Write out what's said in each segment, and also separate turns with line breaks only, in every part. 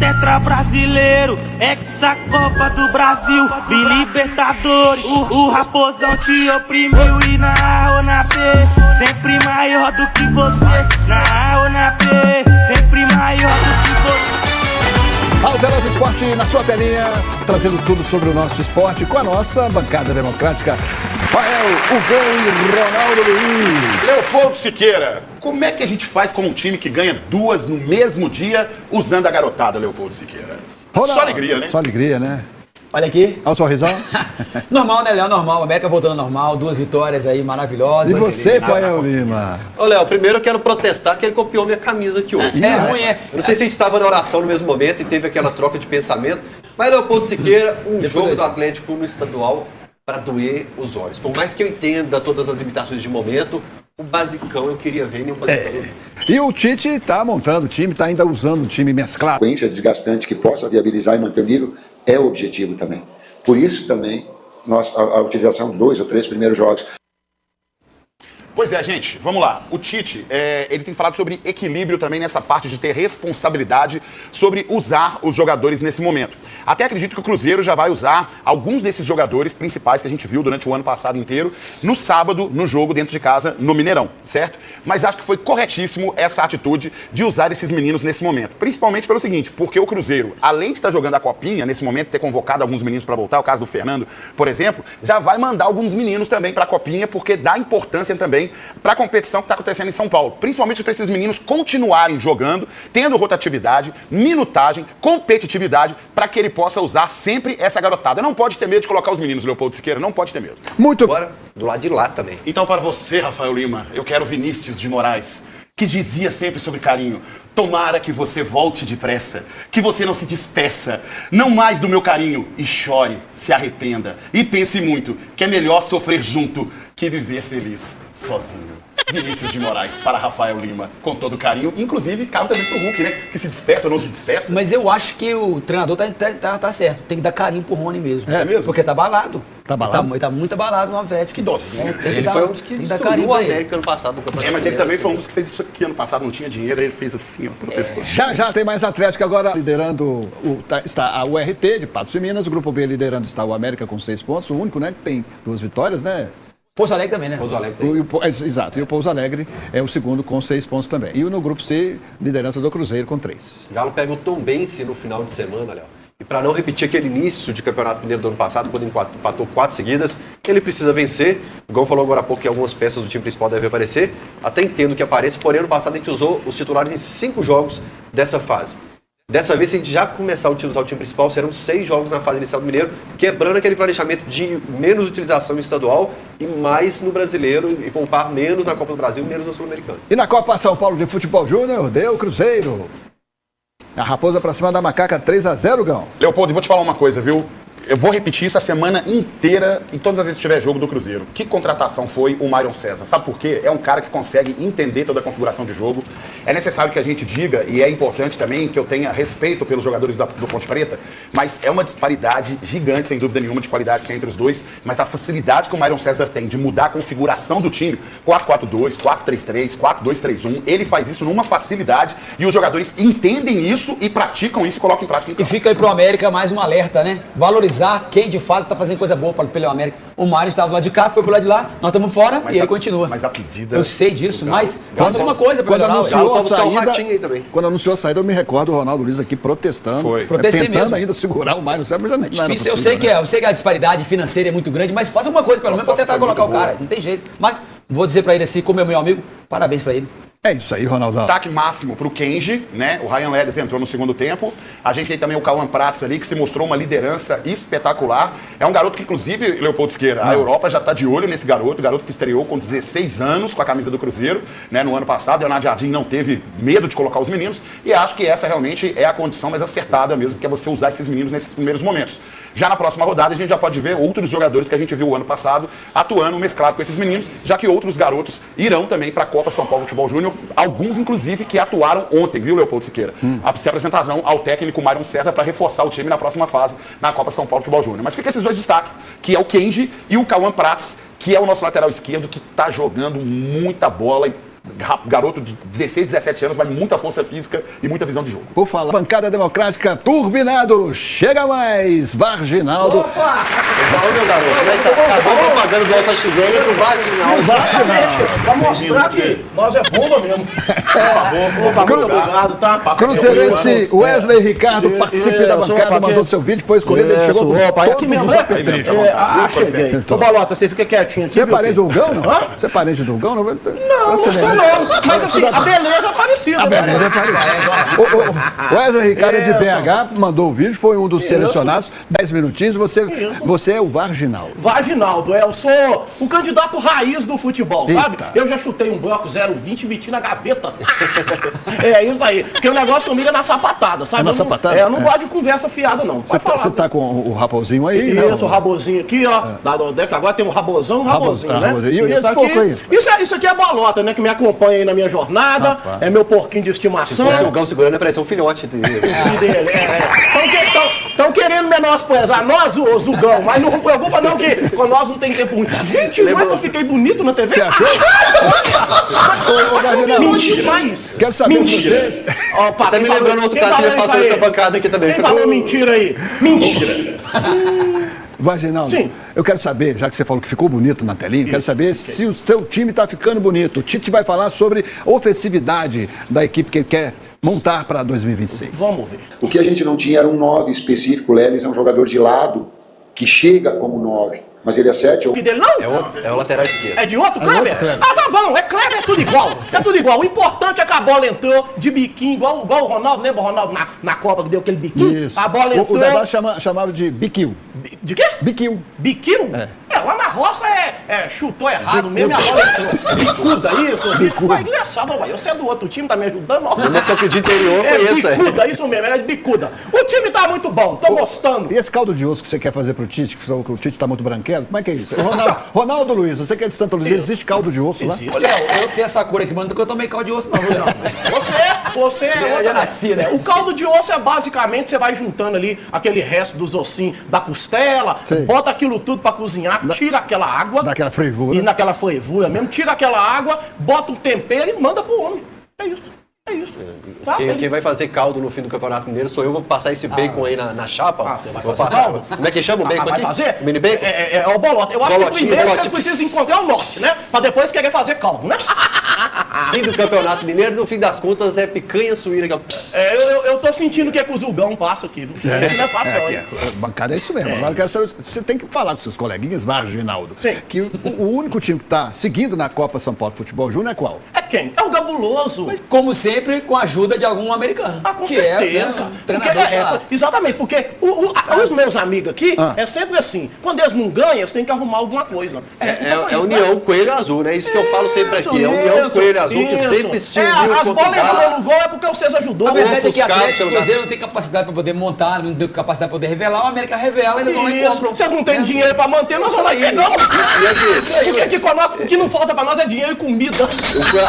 tetra brasileiro, ex-Copa do Brasil, bi-libertadores. O Raposão te oprimiu e na A ou na B, sempre maior do que você. Na A ou na B, sempre maior do que você.
Alterosa Esporte na sua telinha, trazendo tudo sobre o nosso esporte com a nossa bancada democrática. Rafael, Hugão e Ronaldo Luiz.
Leopoldo Siqueira, como é que a gente faz com um time que ganha duas no mesmo dia usando a garotada, Leopoldo Siqueira?
Ronaldo,
só alegria, né?
Só alegria, né?
Olha aqui.
Olha o sorrisão.
Normal, né, Léo? Normal. América voltando normal. 2 vitórias aí maravilhosas.
E você, Fael Lima?
Ô, Léo, primeiro eu quero protestar que ele copiou minha camisa aqui hoje.
É ruim, é.
Eu não sei se a gente estava na oração no mesmo momento e teve aquela troca de pensamento, mas Leopoldo Siqueira, jogo do Atlético no estadual para doer os olhos. Por mais que eu entenda todas as limitações de momento, o basicão eu queria ver nenhum basicão.
E o Tite está montando o time, está ainda usando o time mesclado.
Sequência desgastante que possa viabilizar e manter o nível é o objetivo também. Por isso também a utilização de 2 ou 3 primeiros jogos.
Pois é, gente, vamos lá. O Tite, ele tem falado sobre equilíbrio também nessa parte de ter responsabilidade sobre usar os jogadores nesse momento. Até acredito que o Cruzeiro já vai usar alguns desses jogadores principais que a gente viu durante o ano passado inteiro no sábado, no jogo dentro de casa, no Mineirão, certo? Mas acho que foi corretíssimo essa atitude de usar esses meninos nesse momento. Principalmente pelo seguinte, porque o Cruzeiro, além de estar jogando a Copinha, nesse momento ter convocado alguns meninos para voltar, o caso do Fernando, por exemplo, já vai mandar alguns meninos também para a Copinha, porque dá importância também para a competição que está acontecendo em São Paulo. Principalmente para esses meninos continuarem jogando, tendo rotatividade, minutagem, competitividade, para que ele possa usar sempre essa garotada. Não pode ter medo de colocar os meninos, Leopoldo Siqueira, não pode ter medo.
Muito
Agora, do lado de lá também.
Então, para você, Rafael Lima, eu quero Vinícius de Moraes, que dizia sempre sobre carinho: tomara que você volte depressa, que você não se despeça, não mais do meu carinho, e chore, se arrependa, e pense muito, que é melhor sofrer junto que viver feliz sozinho. Vinícius de Moraes para Rafael Lima, com todo carinho, inclusive cabe também pro Hulk, né, que se despeça ou não se despeça.
Mas eu acho que o treinador tá certo. Tem que dar carinho pro Rony mesmo.
É mesmo?
Porque tá abalado.
Tá abalado?
Ele tá muito abalado no Atlético.
Que docinho.
Ele foi um dos que destruiu o América ano passado no Campeonato
Mas ele
Mineiro.
também foi um dos que fez isso aqui ano passado, não tinha dinheiro, ele fez assim, ó, pelo pescoço.
Já tem mais Atlético agora liderando, está a URT de Patos e Minas, o Grupo B liderando está o América com 6 pontos, o único, né, que tem 2 vitórias, né?
Pouso Alegre também, né?
Pouso Alegre tem.
Exato, e o Pouso Alegre é o segundo com 6 pontos também. E no Grupo C, liderança do Cruzeiro com 3.
Galo pega o Tombense no final de semana, Léo. E para não repetir aquele início de Campeonato Mineiro do ano passado, quando empatou 4 seguidas, ele precisa vencer. O Gão falou agora há pouco que algumas peças do time principal devem aparecer. Até entendo que apareça, porém ano passado a gente usou os titulares em 5 jogos dessa fase. Dessa vez, se a gente já começar a utilizar o time principal, serão 6 jogos na fase inicial do Mineiro, quebrando aquele planejamento de menos utilização no estadual e mais no brasileiro, e poupar menos na Copa do Brasil, menos na Sul-Americana.
E na Copa São Paulo de Futebol Júnior, deu Cruzeiro. A Raposa pra cima da Macaca, 3-0, Gão.
Leopoldo, eu vou te falar uma coisa, viu? Eu vou repetir isso a semana inteira, em todas as vezes que tiver jogo do Cruzeiro. Que contratação foi o Myron César? Sabe por quê? É um cara que consegue entender toda a configuração de jogo. É necessário que a gente diga, e é importante também que eu tenha respeito pelos jogadores do Ponte Preta, mas é uma disparidade gigante, sem dúvida nenhuma, de qualidade entre os dois. Mas a facilidade que o Myron César tem de mudar a configuração do time, 4-4-2, 4-3-3, 4-2-3-1, ele faz isso numa facilidade e os jogadores entendem isso e praticam isso e colocam em prática em
E
campo.
fica aí pro América mais um alerta, né? Valorizar quem de fato tá fazendo coisa boa pelo América. O Mário estava do lado de cá, foi pro lado de lá, nós estamos fora e ele continua.
Mas a pedida...
Eu sei disso, mas faz alguma coisa pra
Quando
melhorar.
anunciou a
buscar um ratinho aí
saída,
também.
quando anunciou a saída, eu me recordo o Ronaldo Luiz aqui protestando.
Foi.
Protestei
tentando
mesmo.
ainda segurar o Mário César, mas não era
Difícil, eu
possível,
sei que a disparidade financeira é muito grande, mas faz alguma coisa pelo menos pra tentar colocar o cara. Não tem jeito. Mas vou dizer pra ele assim, como é meu amigo, parabéns pra ele.
É isso aí, Ronaldão.
Destaque máximo pro Kenji, né? O Ryan Ledes entrou no segundo tempo. A gente tem também o Cauã Prats ali, que se mostrou uma liderança espetacular. É um garoto que, inclusive, Leopoldo Siqueira, a Europa já tá de olho nesse garoto. Garoto que estreou com 16 anos com a camisa do Cruzeiro, né? No ano passado, Leonardo Jardim não teve medo de colocar os meninos. E acho que essa realmente é a condição mais acertada mesmo, que é você usar esses meninos nesses primeiros momentos. Já na próxima rodada, a gente já pode ver outros jogadores que a gente viu o ano passado atuando mesclado com esses meninos, já que outros garotos irão também para a Copa São Paulo Futebol Júnior, alguns inclusive que atuaram ontem, viu, Leopoldo Siqueira? Se apresentaram ao técnico Myron César para reforçar o time na próxima fase na Copa São Paulo Futebol Júnior. Mas fica esses dois destaques, que é o Kenji e o Cauã Prats, que é o nosso lateral esquerdo, que está jogando muita bola e garoto de 16, 17 anos, mas muita força física e muita visão de jogo.
Por falar, bancada democrática turbinado, chega mais, Varginaldo.
Opa!
Fala, meu garoto, como é que tá? Acabou propaganda do Alfa XL e do Varginal.
Exatamente, pra mostrar que nós é bomba mesmo. Por favor, tá muito obrigado, tá?
Cruzeirense Wesley Ricardo, participe da bancada, mandou seu vídeo, foi escolhido, ele chegou com
opa, aqui mesmo, né? Cheguei. Ô, Balota, você fica quietinho aqui.
Você é parente do Hulgão, não? Você é parente do Hulgão? Não,
Não sou não. Mas assim, a beleza é parecida, né?
O Wesley Ricardo é de BH, mandou o vídeo, foi um dos selecionados, 10 minutinhos, você é o Varginaldo.
Varginaldo, eu sou o candidato raiz do futebol, sabe?
Eita.
Eu já chutei um bloco 0,20 e meti na gaveta. É isso aí. Porque o negócio comigo é na sapatada, sabe?
É na sapatada?
Eu não gosto de conversa fiada, não.
Você tá com o raposinho aí, né?
Isso, o rabozinho aqui, ó. Que agora tem um rabozão, um rabozinho, né?
rabozinho. E esse
Isso
pouco aí?
aqui, isso aqui é Bolota, né? Que me acompanha aí na minha jornada.
Rapaz.
É meu porquinho de estimação.
Se o Gão segurando, parece um filhote dele.
Filho dele, Estão querendo menosprezar nós, o Zugão, mas não preocupa não que com nós não tem tempo ruim. Gente, não é que eu fiquei bonito na TV?
Você achou? Ô, Varginaldo,
Mentira.
quero saber
Mentira.
vocês.
Opa,
Tá me lembrando outro cara que já passou essa bancada aqui também.
Quem falou mentira aí? Mentira.
Varginaldo,
Sim.
eu quero saber, já que você falou que ficou bonito na telinha, quero saber se o seu time está ficando bonito. O Tite vai falar sobre a ofensividade da equipe que ele quer montar para 2026.
Vamos ver.
O que a gente não tinha era um 9 específico. O Lelis é um jogador de lado que chega como 9, mas ele é 7 ou...
Que dele não?
É o lateral esquerdo.
É de outro Kleber?
Kleber.
Ah, tá bom, é Kleber, é tudo igual. É tudo igual. O importante é que a bola entrou de biquinho, igual o Ronaldo, lembra o Ronaldo na Copa que deu aquele biquinho?
Isso.
A bola
O
entrou.
Dadá chamava de biquil.
De quê?
Biquil.
Biquil? Lá na roça chutou errado mesmo e a bola entrou. Bicuda, isso? Bicuda. Mas engraçado, você é do outro time, tá me ajudando? Ó.
Eu só que de interior conheço,
bicuda, isso mesmo, é bicuda. O time tá muito bom, tô gostando.
E esse caldo de osso que você quer fazer pro Tite, que o Tite tá muito branquelo, como é que é isso? Ronaldo Luiz, você que é de Santa Luzia, existe caldo de osso lá?
Existe.
Ô, Léo, eu tenho essa cor aqui, mas não que eu tomei caldo de osso, não, Léo.
Você é
Já
outra,
nasci, né?
O caldo de osso é basicamente, você vai juntando ali aquele resto dos ossinhos da costela,
Sei.
bota aquilo tudo pra cozinhar, tira aquela água.
Daquela freivura.
E naquela freivura mesmo, tira aquela água, bota um tempero e manda pro homem. É isso. É isso. Tá?
Quem vai fazer caldo no fim do Campeonato Mineiro sou eu, vou passar esse bacon aí na chapa.
Você vai
Vou
fazer
passar.
caldo?
Como é que chama o bacon
Vai
aqui?
fazer?
Mini bacon?
É o bolota. Eu acho que
Bolotinho,
primeiro vocês
bolotinho.
precisam encontrar o norte, né? Pra depois querer fazer caldo, né?
Fim do Campeonato Mineiro, no fim das contas, é picanha suína. Que é o pss.
Eu tô sentindo que é que o Zulgão passa aqui, viu? Isso não é fácil, não, hein?
Bancada é isso mesmo. Agora eu quero saber, você tem que falar com seus coleguinhas, Varginaldo,
Sim.
que o único time que está seguindo na Copa São Paulo Futebol Júnior é qual?
É quem? É o Gabuloso.
Mas, como sempre, com a ajuda de algum americano.
Ah, com
que
certeza.
É, né, treinador
Porque,
lá.
exatamente, porque os meus amigos aqui é sempre assim. Quando eles não ganham, eles têm que arrumar alguma coisa.
É União Coelho Azul, né? Isso que eu falo sempre aqui. É União Coelho Azul que sempre se uniu
as
contra o
bolas
Galo.
entrou no gol é porque vocês ajudou.
A verdade é que
ofuscado,
Atlético e
celular.
Cruzeiro não tem capacidade para poder montar, não tem capacidade para poder revelar. O América revela e eles vão lá e
Isso,
compram.
vocês não têm dinheiro pra manter, nós vamos lá e não.
E aqui,
Porque aqui com nós, o que não falta pra nós é dinheiro e comida.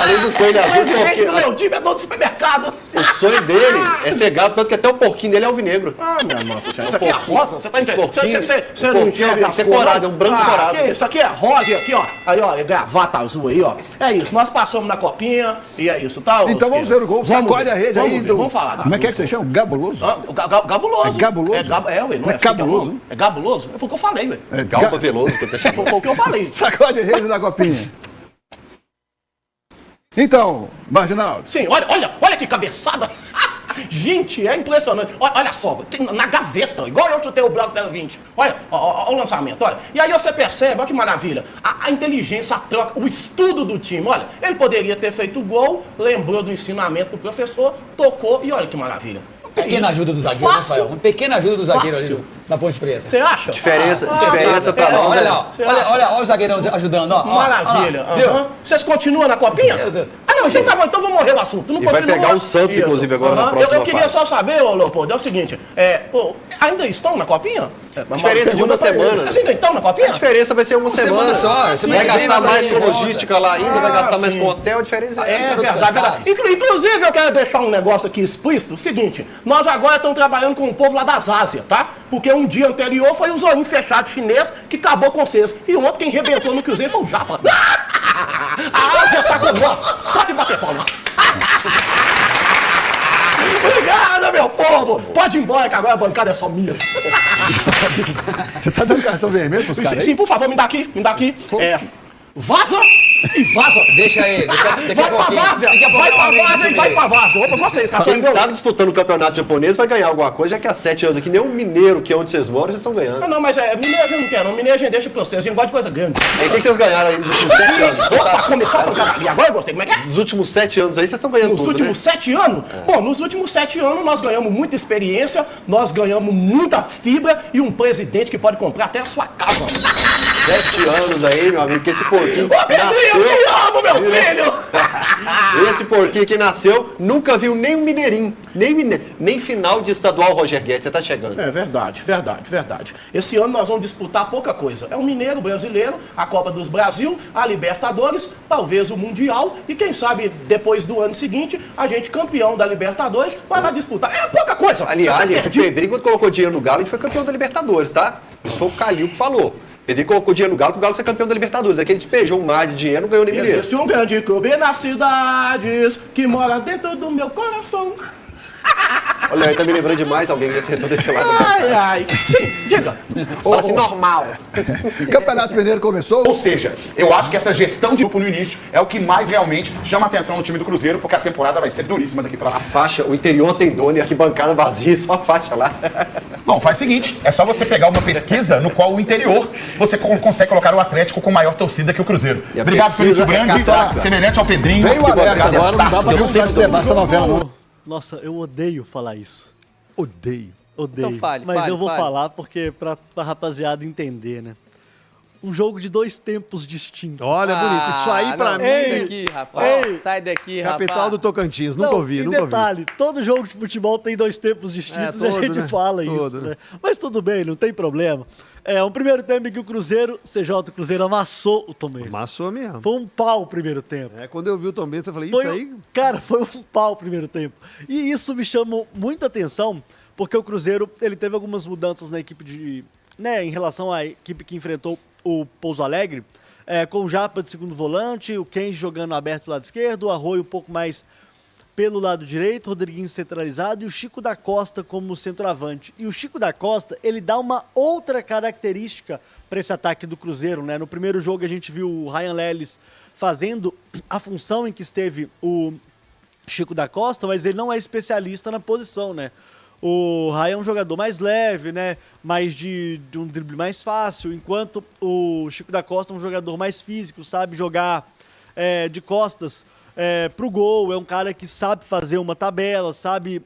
além do Coelho
O
Azul,
presidente do
porque
meu time é dono do supermercado.
o sonho dele é ser galo, tanto que até o porquinho dele é alvinegro.
Ah, minha nossa, isso aqui é rosa? Você tá entendendo?
Porquinho,
Você não
porquinho
enxerga
tem que ser corado, é um branco corado.
Isso aqui é rosa e aqui, ó. Aí, ó, é gravata azul aí, ó. É isso, nós passamos na copinha e é isso, tá?
Então vamos ver o gol, sacode a rede aí.
Vamos falar.
Como é que você chama? Gabuloso?
Gabuloso.
É gabuloso?
Ué, não
É
é
cabuloso?
assim, é gabuloso? Foi o que eu falei, ué.
É,
Galba Veloso, que eu tô chamando.
Foi o que eu falei.
Sacode a rede da copinha. Então, Varginaldo,
Sim, olha que cabeçada. Gente, é impressionante. Olha só, tem na gaveta, igual eu chutei o bloco 020. Olha o lançamento, olha. E aí você percebe, olha que maravilha, a inteligência, a troca, o estudo do time. Olha, ele poderia ter feito o gol, lembrou do ensinamento do professor, tocou e olha que maravilha.
Pequena ajuda do zagueiro, né,
Fácil.
Rafael? Uma pequena ajuda do zagueiro
Fácil.
ali na Ponte Preta.
Você acha?
Diferença pra nós.
Olha
né?
lá, olha o zagueirão ajudando, ó.
Maravilha.
Ó, viu?
Aham. Vocês continuam na copinha?
Meu Deus.
Ah, não, gente, tá bom, então vamos morrer o assunto. Não
E vai
continua?
pegar o Santos,
Isso.
inclusive, agora na
Aham.
próxima
Eu queria
fase.
só saber, ô Leopoldo, é o seguinte, ainda estão na copinha?
Diferença de uma semana.
Vocês ainda estão na copinha?
A diferença vai ser uma semana.
só,
Você
semana
vai
que vem
gastar
vai
mais
ter
com
volta.
logística lá ainda, vai gastar mais
sim.
com hotel, a diferença
É
garoto
verdade.
cansado.
Inclusive, eu quero deixar um negócio aqui explícito. Seguinte, nós agora estamos trabalhando com o povo lá das Ásias, tá? Porque um dia anterior foi o zoinho fechado chinês que acabou com vocês. E ontem quem rebentou no Cruzeiro foi o Japa. A Ásia tá com nós. Pode bater palma. Obrigado, meu povo. Pode ir embora, que agora a bancada é só minha.
Você tá dando cartão vermelho pros caras aí?
Sim, por favor, me dá aqui. Vaza e vaza.
Deixa ele.
Vai pra várzea. Vai pra várzea. Opa, vocês, cara.
Quem sabe disputando o campeonato japonês vai ganhar alguma coisa, já que há 7 anos aqui, nem um mineiro que é onde vocês moram, vocês estão ganhando.
Não, mas mineiro a gente não quer, não. Mineiro a gente deixa pra vocês. A gente gosta de coisa grande.
E o que vocês ganharam aí nos últimos 7 anos?
Opa, começou a pancadaria. Agora eu gostei. Como é que é?
Nos últimos 7 anos aí, vocês estão ganhando
Nos
tudo,
últimos 7 anos? Bom, nos últimos 7 anos nós ganhamos muita experiência, nós ganhamos muita fibra e um presidente que pode comprar até a sua casa.
7 anos aí, meu amigo, que esse porquinho
Ô, Pedrinho, eu te amo, meu filho!
Esse porquinho que nasceu nunca viu nem um mineirinho, nem final de estadual Roger Guedes, você tá chegando.
É verdade. Esse ano nós vamos disputar pouca coisa. É o Mineiro Brasileiro, a Copa dos Brasil, a Libertadores, talvez o Mundial e quem sabe depois do ano seguinte a gente campeão da Libertadores vai lá disputar. É pouca coisa.
Aliás, o Pedrinho, quando colocou dinheiro no Galo, a gente foi campeão da Libertadores, tá? Isso foi o Calil que falou. Pedrinho colocou dinheiro no Galo, pro Galo ser campeão da Libertadores. Aqui ele despejou um mar de dinheiro, não ganhou nem bilhete.
Existe um grande clube nas cidades que mora dentro do meu coração.
Olha, aí tá me lembrando demais alguém que acertou desse lado.
Ai. Sim, diga.
Fala assim, normal.
Campeonato Mineiro começou.
Ou seja, eu acho que essa gestão de grupo no início é o que mais realmente chama atenção no time do Cruzeiro, porque a temporada vai ser duríssima daqui pra lá.
A faixa, o interior tem dono e a arquibancada vazia, só a faixa lá.
Bom, faz o seguinte, é só você pegar uma pesquisa no qual o interior você consegue colocar o Atlético com maior torcida que o Cruzeiro.
E a
Obrigado,
pesquisa
Felício Grande,
é catraca.
semelhante ao Pedrinho.
Vem o alerta agora, não dá pra ver
Fantástico.
o debaixo da novela, não.
Nossa, eu odeio falar isso.
Odeio.
Odeio.
Então fale,
Mas
fale,
eu vou
fale.
falar porque pra rapaziada entender, né? Um jogo de 2 tempos distintos.
Olha, bonito. Isso aí pra
não,
mim
Sai
é
daqui, rapaz.
Ei.
Sai daqui, rapaz.
capital do Tocantins. Nunca ouvi,
e
nunca ouvi.
detalhe, todo jogo de futebol tem 2 tempos distintos e a
todo,
gente
né?
fala isso,
Todo,
né? Mas tudo bem, não tem problema. É um primeiro tempo em que o Cruzeiro, o Cruzeiro amassou o Tombense.
Amassou mesmo.
Foi um pau o primeiro tempo.
É, quando eu vi o Tom Benz, eu falei,
Foi
isso aí...
Cara, foi um pau o primeiro tempo. E isso me chamou muita atenção, porque o Cruzeiro, ele teve algumas mudanças na equipe em relação à equipe que enfrentou o Pouso Alegre, com o Japa de segundo volante, o Kenji jogando aberto do lado esquerdo, o Arroio um pouco mais pelo lado direito, o Rodriguinho centralizado e o Chico da Costa como centroavante. E o Chico da Costa, ele dá uma outra característica para esse ataque do Cruzeiro, né? No primeiro jogo a gente viu o Ryan Leles fazendo a função em que esteve o Chico da Costa, mas ele não é especialista na posição, né? O Ryan é um jogador mais leve, né? Mais de um drible mais fácil, enquanto o Chico da Costa é um jogador mais físico, sabe jogar de costas pro gol, é um cara que sabe fazer uma tabela, sabe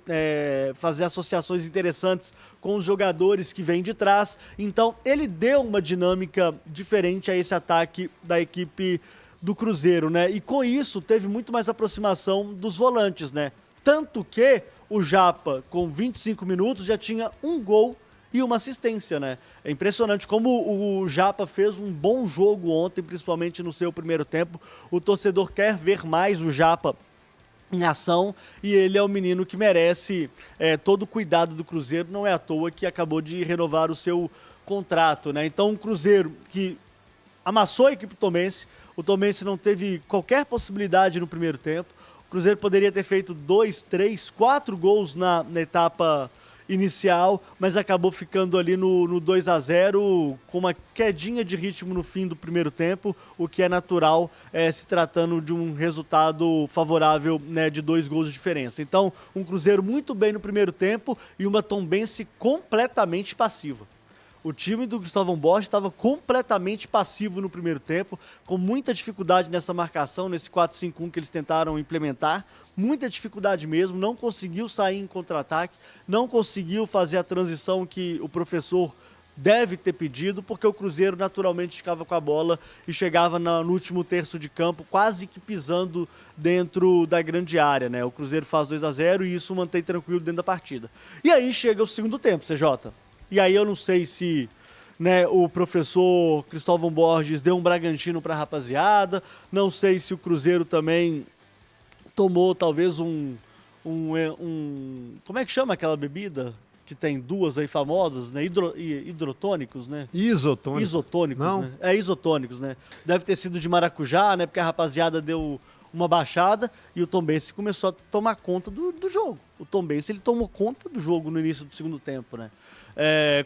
fazer associações interessantes com os jogadores que vêm de trás. Então, ele deu uma dinâmica diferente a esse ataque da equipe do Cruzeiro, né? E com isso, teve muito mais aproximação dos volantes, né? Tanto que o Japa, com 25 minutos, já tinha um gol e uma assistência, né? É impressionante como o Japa fez um bom jogo ontem, principalmente no seu primeiro tempo. O torcedor quer ver mais o Japa em ação e ele é o menino que merece todo o cuidado do Cruzeiro. Não é à toa que acabou de renovar o seu contrato, né? Então, um Cruzeiro que amassou a equipe tomense. O Tomense não teve qualquer possibilidade no primeiro tempo. O Cruzeiro poderia ter feito 2, 3, 4 gols na etapa inicial, mas acabou ficando ali no 2-0 com uma quedinha de ritmo no fim do primeiro tempo, o que é natural se tratando de um resultado favorável, né, de 2 gols de diferença. Então, um Cruzeiro muito bem no primeiro tempo e uma Tombense completamente passiva. O time do Cristóvão Borges estava completamente passivo no primeiro tempo, com muita dificuldade nessa marcação, nesse 4-5-1 que eles tentaram implementar, muita dificuldade mesmo, não conseguiu sair em contra-ataque, não conseguiu fazer a transição que o professor deve ter pedido, porque o Cruzeiro naturalmente ficava com a bola e chegava no último terço de campo, quase que pisando dentro da grande área, né? O Cruzeiro faz 2-0 e isso mantém tranquilo dentro da partida. E aí chega o segundo tempo, CJ. E aí eu não sei se, né, o professor Cristóvão Borges deu um Bragantino para a rapaziada, não sei se o Cruzeiro também tomou talvez como é que chama aquela bebida? que tem duas aí famosas, né? Hidrotônicos, né?
Isotônico.
Isotônicos,
Não?
né? Isotônicos, né? Deve ter sido de maracujá, né? Porque a rapaziada deu uma baixada e o Tombense começou a tomar conta do jogo. O Tombense, ele tomou conta do jogo no início do segundo tempo, né?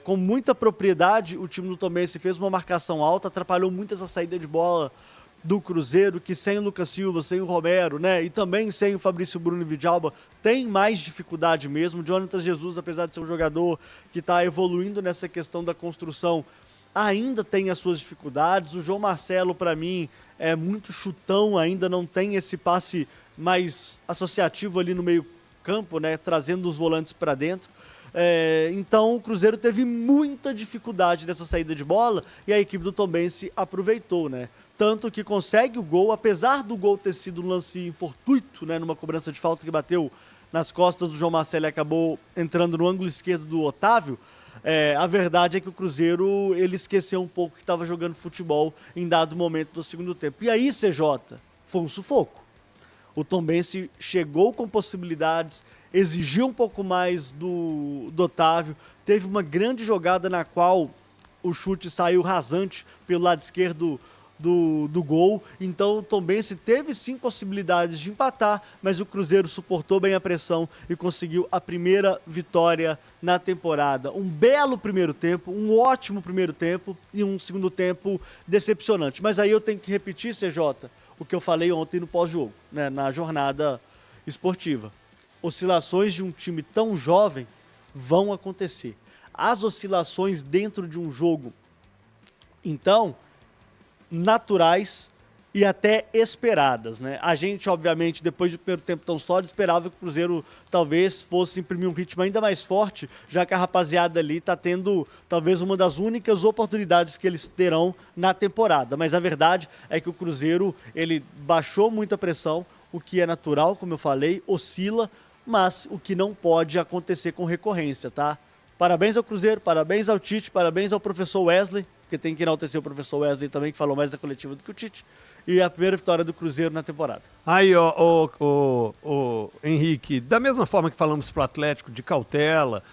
Com muita propriedade, o time do Tombense fez uma marcação alta, atrapalhou muito essa saída de bola do Cruzeiro, que sem o Lucas Silva, sem o Romero, né, e também sem o Fabrício Bruno e Vidalba, tem mais dificuldade mesmo. O Jonathan Jesus, apesar de ser um jogador que está evoluindo nessa questão da construção, ainda tem as suas dificuldades. O João Marcelo, para mim, é muito chutão, ainda não tem esse passe mais associativo ali no meio campo, né, trazendo os volantes para dentro. Então o Cruzeiro teve muita dificuldade nessa saída de bola e a equipe do Tombense aproveitou, né? Tanto que consegue o gol, apesar do gol ter sido um lance fortuito, né, numa cobrança de falta que bateu nas costas do João Marcelo e acabou entrando no ângulo esquerdo do Otávio. A verdade é que o Cruzeiro, ele esqueceu um pouco que estava jogando futebol em dado momento do segundo tempo. E aí, CJ, foi um sufoco. O Tombense chegou com possibilidades, exigiu um pouco mais do Otávio, teve uma grande jogada na qual o chute saiu rasante pelo lado esquerdo do gol. Então o Tombense teve sim possibilidades de empatar, mas o Cruzeiro suportou bem a pressão e conseguiu a primeira vitória na temporada. Um belo primeiro tempo, um ótimo primeiro tempo e um segundo tempo decepcionante. Mas aí eu tenho que repetir, CJ, o que eu falei ontem no pós-jogo, né, na jornada esportiva. Oscilações de um time tão jovem vão acontecer. As oscilações dentro de um jogo, então, naturais e até esperadas, né? A gente, obviamente, depois do primeiro tempo tão sólido, esperava que o Cruzeiro talvez fosse imprimir um ritmo ainda mais forte, já que a rapaziada ali está tendo talvez uma das únicas oportunidades que eles terão na temporada. Mas a verdade é que o Cruzeiro, ele baixou muita pressão, o que é natural, como eu falei, oscila, mas o que não pode acontecer com recorrência, tá? Parabéns ao Cruzeiro, parabéns ao Tite, parabéns ao professor Wesley, porque tem que enaltecer o professor Wesley também, que falou mais da coletiva do que o Tite, e a primeira vitória do Cruzeiro na temporada.
Aí, Henrique, da mesma forma que falamos pro Atlético de cautela,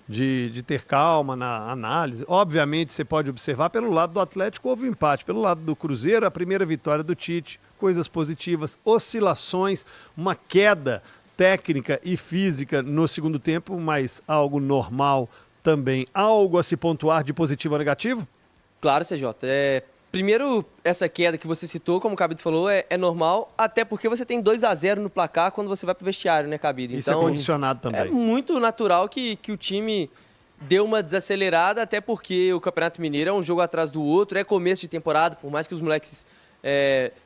de ter calma na análise, obviamente você pode observar pelo lado do Atlético houve um empate, pelo lado do Cruzeiro a primeira vitória do Tite, coisas positivas, oscilações, uma queda técnica e física no segundo tempo, mas algo normal também. Algo a se pontuar de positivo ou negativo?
Claro, CJ. Primeiro, essa queda que você citou, como o Cabido falou, é normal, até porque você tem 2-0 no placar quando você vai pro vestiário, né, Cabido?
Isso
então,
é condicionado também.
É muito natural que o time deu uma desacelerada, até porque o Campeonato Mineiro é um jogo atrás do outro, é começo de temporada, por mais que os moleques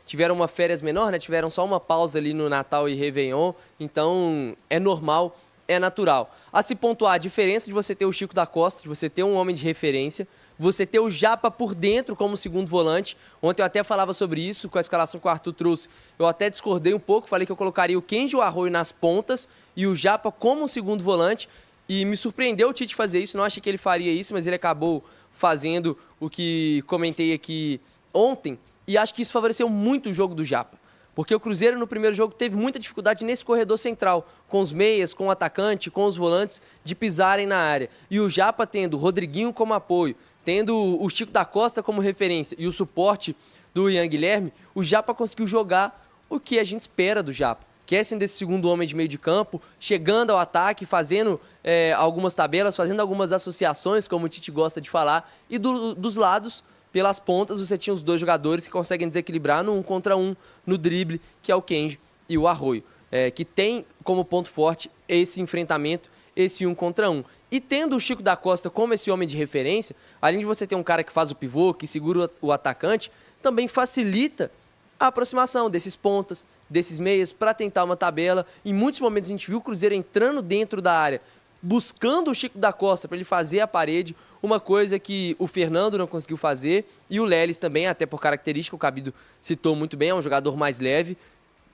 tiveram uma férias menor, né? Tiveram só uma pausa ali no Natal e Réveillon, então é normal, é natural. A se pontuar a diferença de você ter o Chico da Costa, de você ter um homem de referência, você ter o Japa por dentro como segundo volante. Ontem eu até falava sobre isso, com a escalação que o Arthur trouxe. Eu até discordei um pouco, falei que eu colocaria o Kenji e o Arroio nas pontas e o Japa como segundo volante. E me surpreendeu o Tite fazer isso, não achei que ele faria isso, mas ele acabou fazendo o que comentei aqui ontem. E acho que isso favoreceu muito o jogo do Japa. Porque o Cruzeiro no primeiro jogo teve muita dificuldade nesse corredor central, com os meias, com o atacante, com os volantes, de pisarem na área. E o Japa tendo o Rodriguinho como apoio, tendo o Chico da Costa como referência e o suporte do Ian Guilherme, o Japa conseguiu jogar o que a gente espera do Japa. Que é sendo esse segundo homem de meio de campo, chegando ao ataque, fazendo algumas tabelas, fazendo algumas associações, como o Tite gosta de falar, e dos lados, pelas pontas, você tinha os dois jogadores que conseguem desequilibrar no 1 contra 1, no drible, que é o Kenji e o Arroio, que tem como ponto forte esse enfrentamento, esse 1 contra 1. E tendo o Chico da Costa como esse homem de referência, além de você ter um cara que faz o pivô, que segura o atacante, também facilita a aproximação desses pontas, desses meias, para tentar uma tabela. Em muitos momentos a gente viu o Cruzeiro entrando dentro da área, buscando o Chico da Costa para ele fazer a parede, uma coisa que o Fernando não conseguiu fazer, e o Leles também, até por característica, o Cabido citou muito bem, é um jogador mais leve,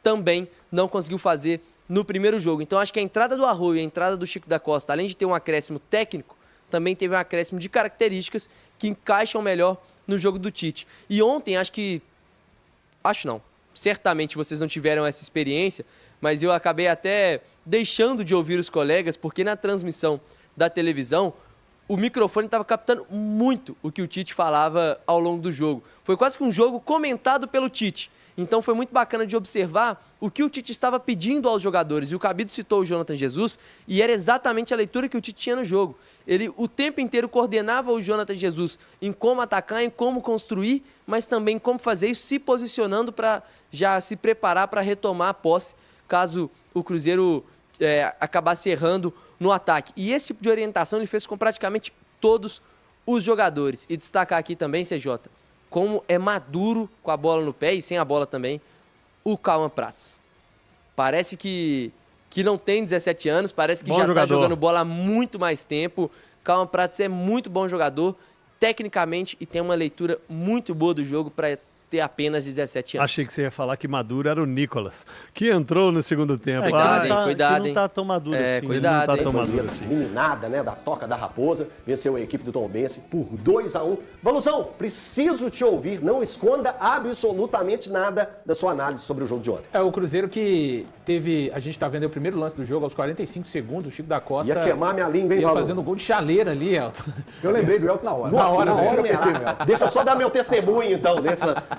também não conseguiu fazer no primeiro jogo. Então acho que a entrada do Arroio e a entrada do Chico da Costa, além de ter um acréscimo técnico, também teve um acréscimo de características que encaixam melhor no jogo do Tite. E ontem certamente vocês não tiveram essa experiência, mas eu acabei até deixando de ouvir os colegas, porque na transmissão da televisão, o microfone estava captando muito o que o Tite falava ao longo do jogo. Foi quase que um jogo comentado pelo Tite. Então foi muito bacana de observar o que o Tite estava pedindo aos jogadores. E o Cabido citou o Jonathan Jesus, e era exatamente a leitura que o Tite tinha no jogo. Ele o tempo inteiro coordenava o Jonathan Jesus em como atacar, em como construir, mas também como fazer isso, se posicionando para já se preparar para retomar a posse, caso o Cruzeiro acabasse errando no ataque. E esse tipo de orientação ele fez com praticamente todos os jogadores. E destacar aqui também, CJ, como é maduro com a bola no pé e sem a bola também, o Cauã Prats. Parece que não tem 17 anos, parece que já está jogando bola há muito mais tempo. Cauã Prats é muito bom jogador, tecnicamente, e tem uma leitura muito boa do jogo para ter apenas 17 anos.
Achei que você ia falar que maduro era o Nicolas, que entrou no segundo tempo.
Cuidado,
que não tá tão maduro assim.
Cuidado, não tá tão maduro assim.
Meninada, né, da Toca da Raposa, venceu a equipe do Tombense por 2-1. Valuzão, preciso te ouvir, não esconda absolutamente nada da sua análise sobre o jogo de ontem.
É o Cruzeiro que teve, a gente tá vendo o primeiro lance do jogo aos 45 segundos, o Chico da Costa
ia queimar minha língua, hein, Valor?
Fazendo gol de chaleira ali, Elton.
Eu lembrei do Elton na hora.
Na hora. Deixa eu só dar meu testemunho, então,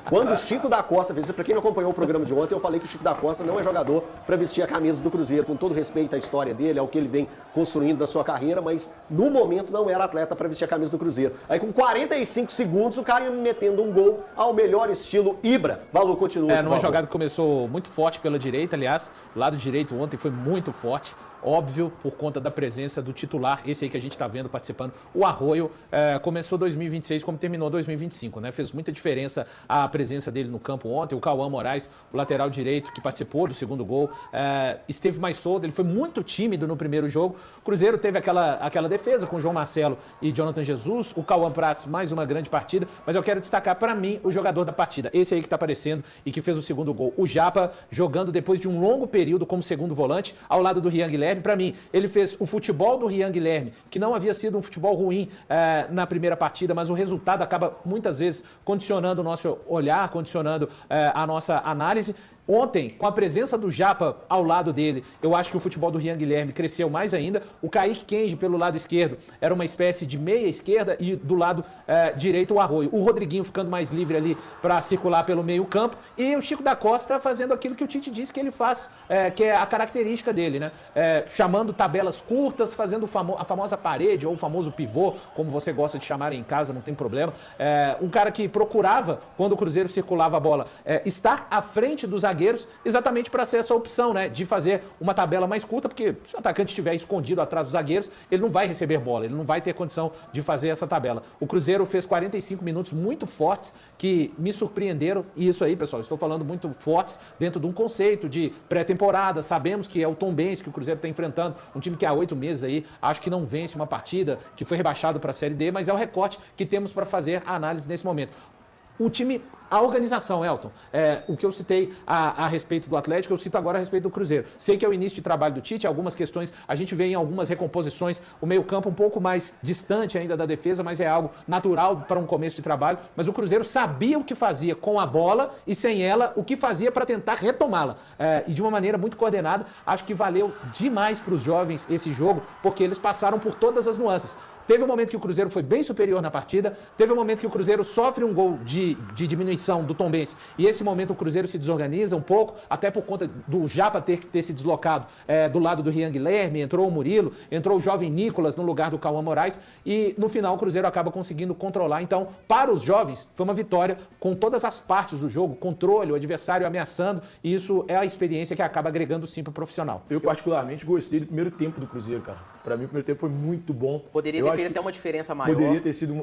quando o Chico da Costa, para quem não acompanhou o programa de ontem, eu falei que o Chico da Costa não é jogador para vestir a camisa do Cruzeiro, com todo respeito à história dele, ao que ele vem construindo da sua carreira, mas no momento não era atleta para vestir a camisa do Cruzeiro. Aí com 45 segundos o cara ia me metendo um gol ao melhor estilo Ibra. Valor, continua.
Numa jogada que começou muito forte pela direita, aliás, lado direito ontem foi muito forte. Óbvio, por conta da presença do titular, esse aí que a gente está vendo participando, o Arroio, começou 2026 como terminou 2025, né? Fez muita diferença a presença dele no campo ontem. O Cauã Moraes, o lateral direito que participou do segundo gol, esteve mais solto, ele foi muito tímido no primeiro jogo. O Cruzeiro teve aquela defesa com o João Marcelo e Jonathan Jesus, o Cauã Prats, mais uma grande partida, mas eu quero destacar para mim o jogador da partida, esse aí que está aparecendo e que fez o segundo gol, o Japa, jogando depois de um longo período como segundo volante, ao lado do Rian Guilherme. Para mim, ele fez o futebol do Rian Guilherme, que não havia sido um futebol ruim na primeira partida, mas o resultado acaba muitas vezes condicionando o nosso olhar, condicionando a nossa análise. Ontem, com a presença do Japa ao lado dele, eu acho que o futebol do Rian Guilherme cresceu mais ainda. O Kaique Kenji, pelo lado esquerdo, era uma espécie de meia esquerda e do lado direito o Arroio. O Rodriguinho ficando mais livre ali para circular pelo meio campo. E o Chico da Costa fazendo aquilo que o Tite disse que ele faz, que é a característica dele, né? Chamando tabelas curtas, fazendo a famosa parede ou o famoso pivô, como você gosta de chamar em casa, não tem problema. Um cara que procurava, quando o Cruzeiro circulava a bola, estar à frente dos zagueiros, exatamente para ser essa opção, né, de fazer uma tabela mais curta, porque se o atacante estiver escondido atrás dos zagueiros, ele não vai receber bola, ele não vai ter condição de fazer essa tabela. O Cruzeiro fez 45 minutos muito fortes, que me surpreenderam, e isso aí, pessoal, estou falando muito fortes dentro de um conceito de pré-temporada. Sabemos que é o Tombense que o Cruzeiro está enfrentando, um time que há 8 meses aí, acho que não vence uma partida, que foi rebaixado para a Série D, mas é o recorte que temos para fazer a análise nesse momento. O time, a organização, Elton, o que eu citei a respeito do Atlético, eu cito agora a respeito do Cruzeiro. Sei que é o início de trabalho do Tite, algumas questões, a gente vê em algumas recomposições, o meio-campo um pouco mais distante ainda da defesa, mas é algo natural para um começo de trabalho. Mas o Cruzeiro sabia o que fazia com a bola e sem ela, o que fazia para tentar retomá-la. E de uma maneira muito coordenada, acho que valeu demais para os jovens esse jogo, porque eles passaram por todas as nuances. Teve um momento que o Cruzeiro foi bem superior na partida, teve um momento que o Cruzeiro sofre um gol de diminuição do Tombense, e esse momento o Cruzeiro se desorganiza um pouco, até por conta do Japa ter se deslocado do lado do Rian Guilherme, entrou o Murilo, entrou o jovem Nicolas no lugar do Cauã Moraes, e no final o Cruzeiro acaba conseguindo controlar. Então, para os jovens, foi uma vitória com todas as partes do jogo, controle, o adversário ameaçando, e isso é a experiência que acaba agregando sim para o profissional.
Eu particularmente gostei do primeiro tempo do Cruzeiro, cara. Para mim o primeiro tempo foi muito bom.
Poderia ter feito até uma diferença maior.
Poderia ter sido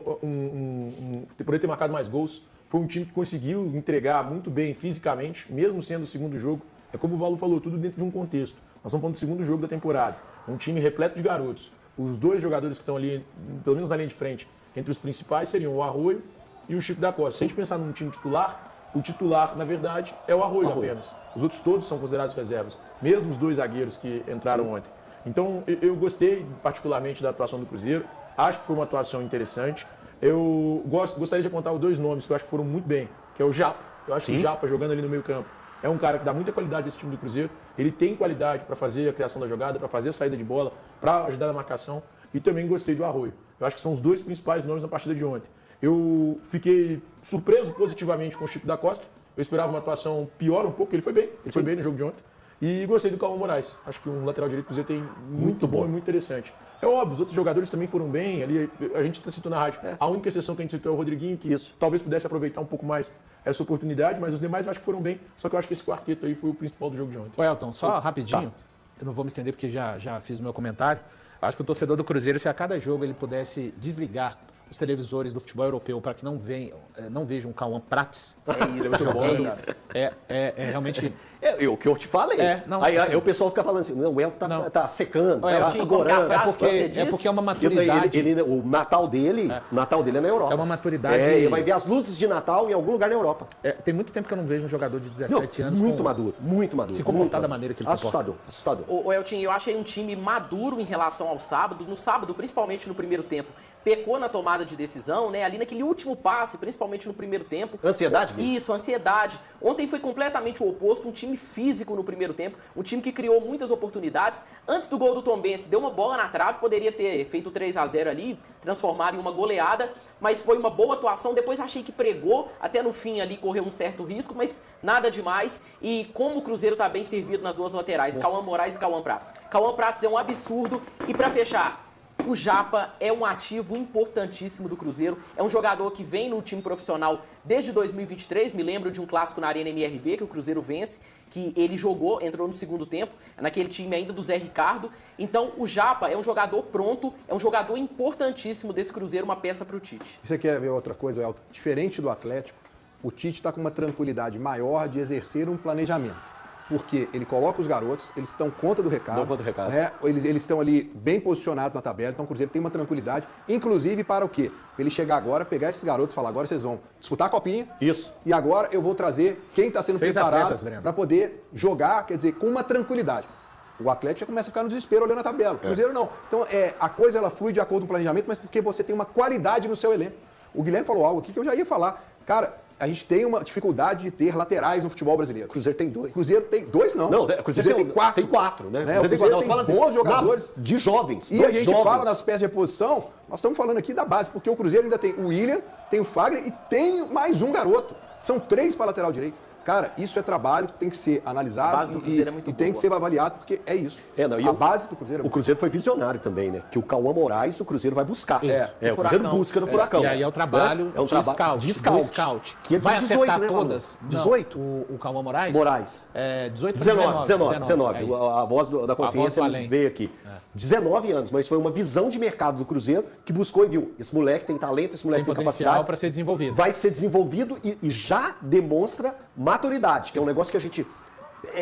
poderia ter marcado mais gols. Foi um time que conseguiu entregar muito bem fisicamente, mesmo sendo o segundo jogo. É como o Valor falou, tudo dentro de um contexto. Nós estamos falando do segundo jogo da temporada. É um time repleto de garotos. Os dois jogadores que estão ali, pelo menos na linha de frente, entre os principais seriam o Arroio e o Chico da Costa. Se a gente pensar num time titular, o titular, na verdade, é o Arroio apenas. Os outros todos são considerados reservas. Mesmo os dois zagueiros que entraram ontem. Então, eu gostei particularmente da atuação do Cruzeiro. Acho que foi uma atuação interessante. Eu gostaria de apontar os dois nomes que eu acho que foram muito bem, que é o Japa. Eu acho que o Japa, jogando ali no meio campo, é um cara que dá muita qualidade nesse time do Cruzeiro. Ele tem qualidade para fazer a criação da jogada, para fazer a saída de bola, para ajudar na marcação. e também gostei do Arroio. Eu acho que são os dois principais nomes na partida de ontem. Eu fiquei surpreso positivamente com o Chico da Costa. Eu esperava uma atuação pior um pouco, ele foi bem. Ele foi bem no jogo de ontem. E gostei do Cauã Moraes. Acho que um lateral direito do Cruzeiro tem muito bom e muito interessante. É óbvio, os outros jogadores também foram bem. Ali, a gente citou na rádio. A única exceção que a gente citou é o Rodriguinho, que talvez pudesse aproveitar um pouco mais essa oportunidade, mas os demais eu acho que foram bem. Só que eu acho que esse quarteto aí foi o principal do jogo de ontem.
Ô Elton, só rapidinho. Eu não vou me estender porque já fiz o meu comentário. Acho que o torcedor do Cruzeiro, se a cada jogo ele pudesse desligar os televisores do futebol europeu para que não vejam o Cauã Prats. É realmente...
O que eu te falei. Aí o pessoal fica falando assim, não, o Elton tá secando, tá gorando.
É porque é uma maturidade.
O Natal dele é na Europa.
É uma maturidade...
Ele vai ver as luzes de Natal em algum lugar na Europa.
Tem muito tempo que eu não vejo um jogador de 17 anos
muito maduro.
Se comportar da maneira que ele
assustador.
O Elton, eu achei um time maduro em relação ao sábado. No sábado, principalmente no primeiro tempo, pecou na tomada de decisão, né? Ali naquele último passe, principalmente no primeiro tempo.
Ansiedade?
Isso, ansiedade. Ontem foi completamente o oposto, um time físico no primeiro tempo, um time que criou muitas oportunidades. Antes do gol do Tombense, deu uma bola na trave, poderia ter feito 3-0 ali, transformado em uma goleada, mas foi uma boa atuação. Depois achei que pregou, até no fim ali correu um certo risco, mas nada demais. E como o Cruzeiro tá bem servido nas duas laterais, Cauã Moraes e Cauã Prats. Cauã Prats é um absurdo. E pra fechar, o Japa é um ativo importantíssimo do Cruzeiro, é um jogador que vem no time profissional desde 2023, me lembro de um clássico na Arena MRV que o Cruzeiro vence, que ele jogou, entrou no segundo tempo, naquele time ainda do Zé Ricardo. Então o Japa é um jogador pronto, é um jogador importantíssimo desse Cruzeiro, uma peça para o Tite.
Você quer ver outra coisa, Elton? Diferente do Atlético, o Tite está com uma tranquilidade maior de exercer um planejamento. Porque ele coloca os garotos, eles estão conta do recado. Né? Eles estão ali bem posicionados na tabela, então o Cruzeiro tem uma tranquilidade, inclusive para o quê? Para ele chegar agora, pegar esses garotos e falar, agora vocês vão disputar a copinha.
Isso.
E agora eu vou trazer quem está sendo preparado para poder jogar, quer dizer, com uma tranquilidade. O Atlético já começa a ficar no desespero olhando a tabela. O Cruzeiro não. Então a coisa ela flui de acordo com o planejamento, mas porque você tem uma qualidade no seu elenco. O Guilherme falou algo aqui que eu já ia falar. Cara, a gente tem uma dificuldade de ter laterais no futebol brasileiro.
Cruzeiro tem dois.
Cruzeiro tem dois, não.
Não, Cruzeiro tem quatro.
Tem quatro,
né?
O Cruzeiro tem bons jogadores.
De jovens.
E a gente fala das peças de reposição, nós estamos falando aqui da base, porque o Cruzeiro ainda tem o William, tem o Fagner e tem mais um garoto. São 3 para lateral direito. Cara, isso é trabalho que tem que ser analisado.
A base do Cruzeiro é muito boa.
Tem que ser avaliado, porque é isso. A base do Cruzeiro é
O Cruzeiro foi visionário também, né? Que o Cauã Moraes, o Cruzeiro vai buscar. O Cruzeiro busca no Furacão.
E aí é o trabalho
de scout.
Que vai
18,
acertar
né,
todas.
18?
O Cauã Moraes?
19.
19.
A voz da consciência veio aqui. 19 anos, mas foi uma visão de mercado do Cruzeiro que buscou e viu. Esse moleque tem talento, esse moleque tem capacidade.
Para ser desenvolvido.
Vai ser desenvolvido e já demonstra maturidade, que é um negócio que a gente...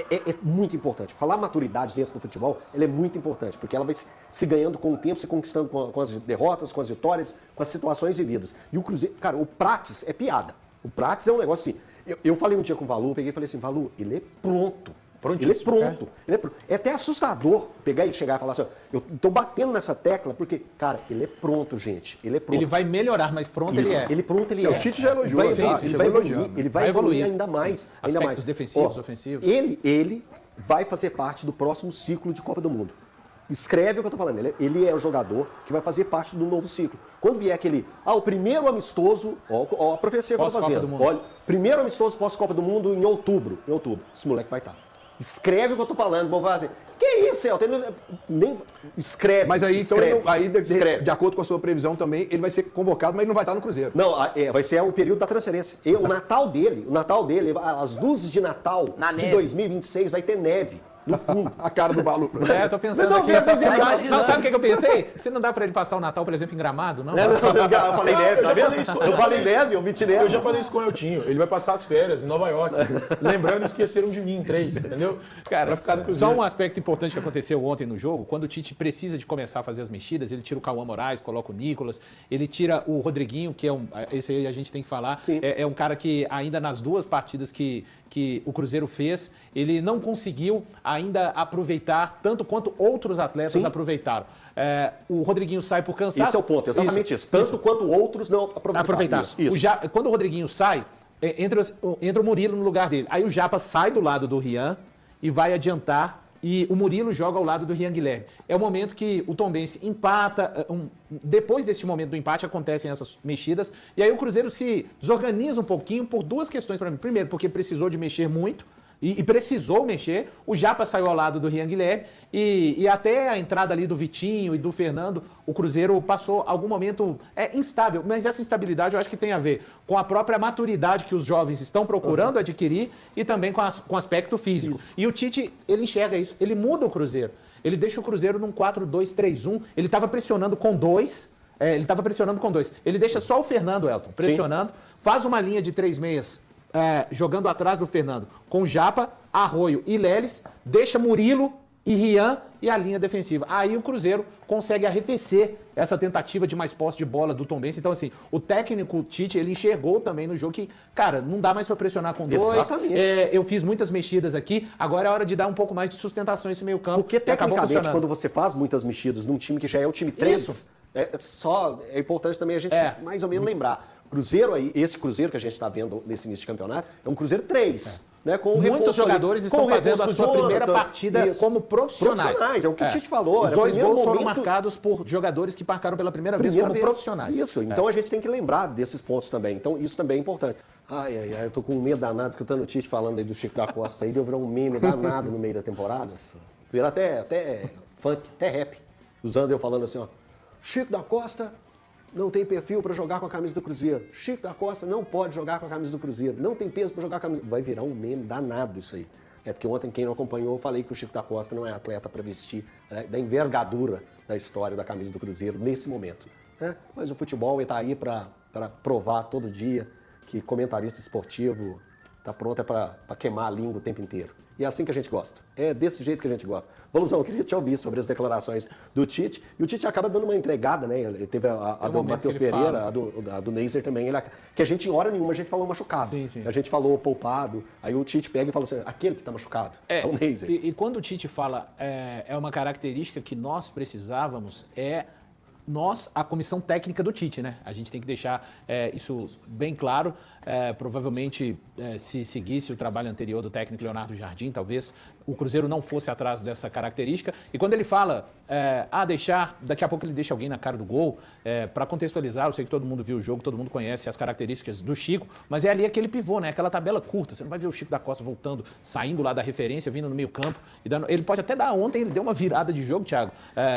É muito importante. Falar maturidade dentro do futebol, ela é muito importante, porque ela vai se ganhando com o tempo, se conquistando com as derrotas, com as vitórias, com as situações vividas. E o Cruzeiro, cara, o Prates é piada. O Prates é um negócio assim... Eu falei um dia com o Valu, peguei e falei assim, Valu, ele é pronto. Ele é pronto. É até assustador pegar e chegar e falar assim, eu tô batendo nessa tecla, porque, cara, ele é pronto, gente. Ele é pronto.
Ele vai melhorar, mas pronto ele é.
Ele é.
O Tite já elogiou.
Ele vai evoluir ainda mais.
Aspectos defensivos, ofensivos.
Ele vai fazer parte do próximo ciclo de Copa do Mundo. Escreve o que eu tô falando. Ele é o jogador que vai fazer parte do novo ciclo. Quando vier aquele... o primeiro amistoso... Ó a profecia que eu tô fazendo. Olha, primeiro amistoso pós-Copa do Mundo em outubro. Esse moleque vai estar. Escreve o que eu tô falando. Vão falar assim, que isso, Elton? Nem escreve.
Mas aí, de acordo com a sua previsão também, ele vai ser convocado, mas ele não vai estar no Cruzeiro.
Não, vai ser o período da transferência. O Natal dele, as luzes de Natal de 2026 vai ter neve. No fundo.
A cara do Balu.
Eu tô pensando aqui. Não, sabe o que eu pensei? Se não dá pra ele passar o Natal, por exemplo, em Gramado, não?
Eu falei neve, tá vendo? Eu falei neve, eu meti neve.
Eu já falei isso com o Eltinho. Ele vai passar as férias em Nova York. Lembrando, esqueceram de mim 3, entendeu?
Cara, só um aspecto importante que aconteceu ontem no jogo, quando o Tite precisa de começar a fazer as mexidas, ele tira o Cauã Moraes, coloca o Nicolas, ele tira o Rodriguinho, que esse aí a gente tem que falar, é um cara que ainda nas 2 partidas que o Cruzeiro fez, ele não conseguiu ainda aproveitar tanto quanto outros atletas aproveitaram. O Rodriguinho sai por cansaço.
Esse é o ponto, exatamente isso. Tanto quanto outros não aproveitaram.
Quando o Rodriguinho sai, entra o Murilo no lugar dele. Aí o Japa sai do lado do Rian e vai adiantar e o Murilo joga ao lado do Rian Guilherme. É o momento que o Tombense empata, depois desse momento do empate acontecem essas mexidas, e aí o Cruzeiro se desorganiza um pouquinho por duas questões para mim. Primeiro, porque precisou de mexer muito, e precisou mexer. O Japa saiu ao lado do Rian Guilherme e até a entrada ali do Vitinho e do Fernando, o Cruzeiro passou algum momento instável. Mas essa instabilidade eu acho que tem a ver com a própria maturidade que os jovens estão procurando adquirir e também com o aspecto físico. Isso. E o Tite, ele enxerga isso, ele muda o Cruzeiro. Ele deixa o Cruzeiro num 4-2-3-1, ele estava pressionando com dois. Ele deixa só o Fernando, Elton, pressionando, faz uma linha de 3 meias. Jogando atrás do Fernando, com Japa, Arroio e Leles, deixa Murilo e Rian e a linha defensiva. Aí o Cruzeiro consegue arrefecer essa tentativa de mais posse de bola do Tombense. Então, assim, o técnico Tite, ele enxergou também no jogo que, cara, não dá mais para pressionar com dois.
Exatamente.
Eu fiz muitas mexidas aqui, agora é hora de dar um pouco mais de sustentação a esse meio campo.
Porque, tecnicamente, quando você faz muitas mexidas num time que já é o time 3, é importante também a gente mais ou menos lembrar. Cruzeiro aí, esse Cruzeiro que a gente está vendo nesse início de campeonato, é um Cruzeiro 3. Né, com
muitos jogadores estão fazendo a sua primeira partida como profissionais.
É o que o Tite falou.
Os 2 gols foram marcados por jogadores que marcaram pela primeira vez como profissionais.
Isso, então a gente tem que lembrar desses pontos também. Então isso também é importante. Eu tô com um medo danado escutando o Tite falando aí do Chico da Costa. Aí deu virar um meme danado no meio da temporada. Virou até funk, até rap. Usando eu falando assim, ó. Chico da Costa não tem perfil para jogar com a camisa do Cruzeiro. Chico da Costa não pode jogar com a camisa do Cruzeiro. Não tem peso para jogar com a camisa. Vai virar um meme danado isso aí. É porque ontem, quem não acompanhou, eu falei que o Chico da Costa não é atleta para vestir da envergadura da história da camisa do Cruzeiro nesse momento. Né? Mas o futebol está aí para provar todo dia que comentarista esportivo está pronto para queimar a língua o tempo inteiro. E é assim que a gente gosta. É desse jeito que a gente gosta. Valuzão, eu queria te ouvir sobre as declarações do Tite. E o Tite acaba dando uma entregada, né? Ele teve a do Matheus Pereira, a do Neiser também. Que a gente, em hora nenhuma, a gente falou machucado. Sim. A gente falou poupado. Aí o Tite pega e fala assim, aquele que está machucado. É o Neiser.
E quando o Tite fala, é uma característica que nós precisávamos, a comissão técnica do Tite, né? A gente tem que deixar isso bem claro. Provavelmente, se seguisse o trabalho anterior do técnico Leonardo Jardim, talvez o Cruzeiro não fosse atrás dessa característica. E quando ele fala, daqui a pouco ele deixa alguém na cara do gol, para contextualizar, eu sei que todo mundo viu o jogo, todo mundo conhece as características do Chico, mas é ali aquele pivô, né? Aquela tabela curta. Você não vai ver o Chico da Costa voltando, saindo lá da referência, vindo no meio campo. Ele pode até dar, ontem ele deu uma virada de jogo, Thiago.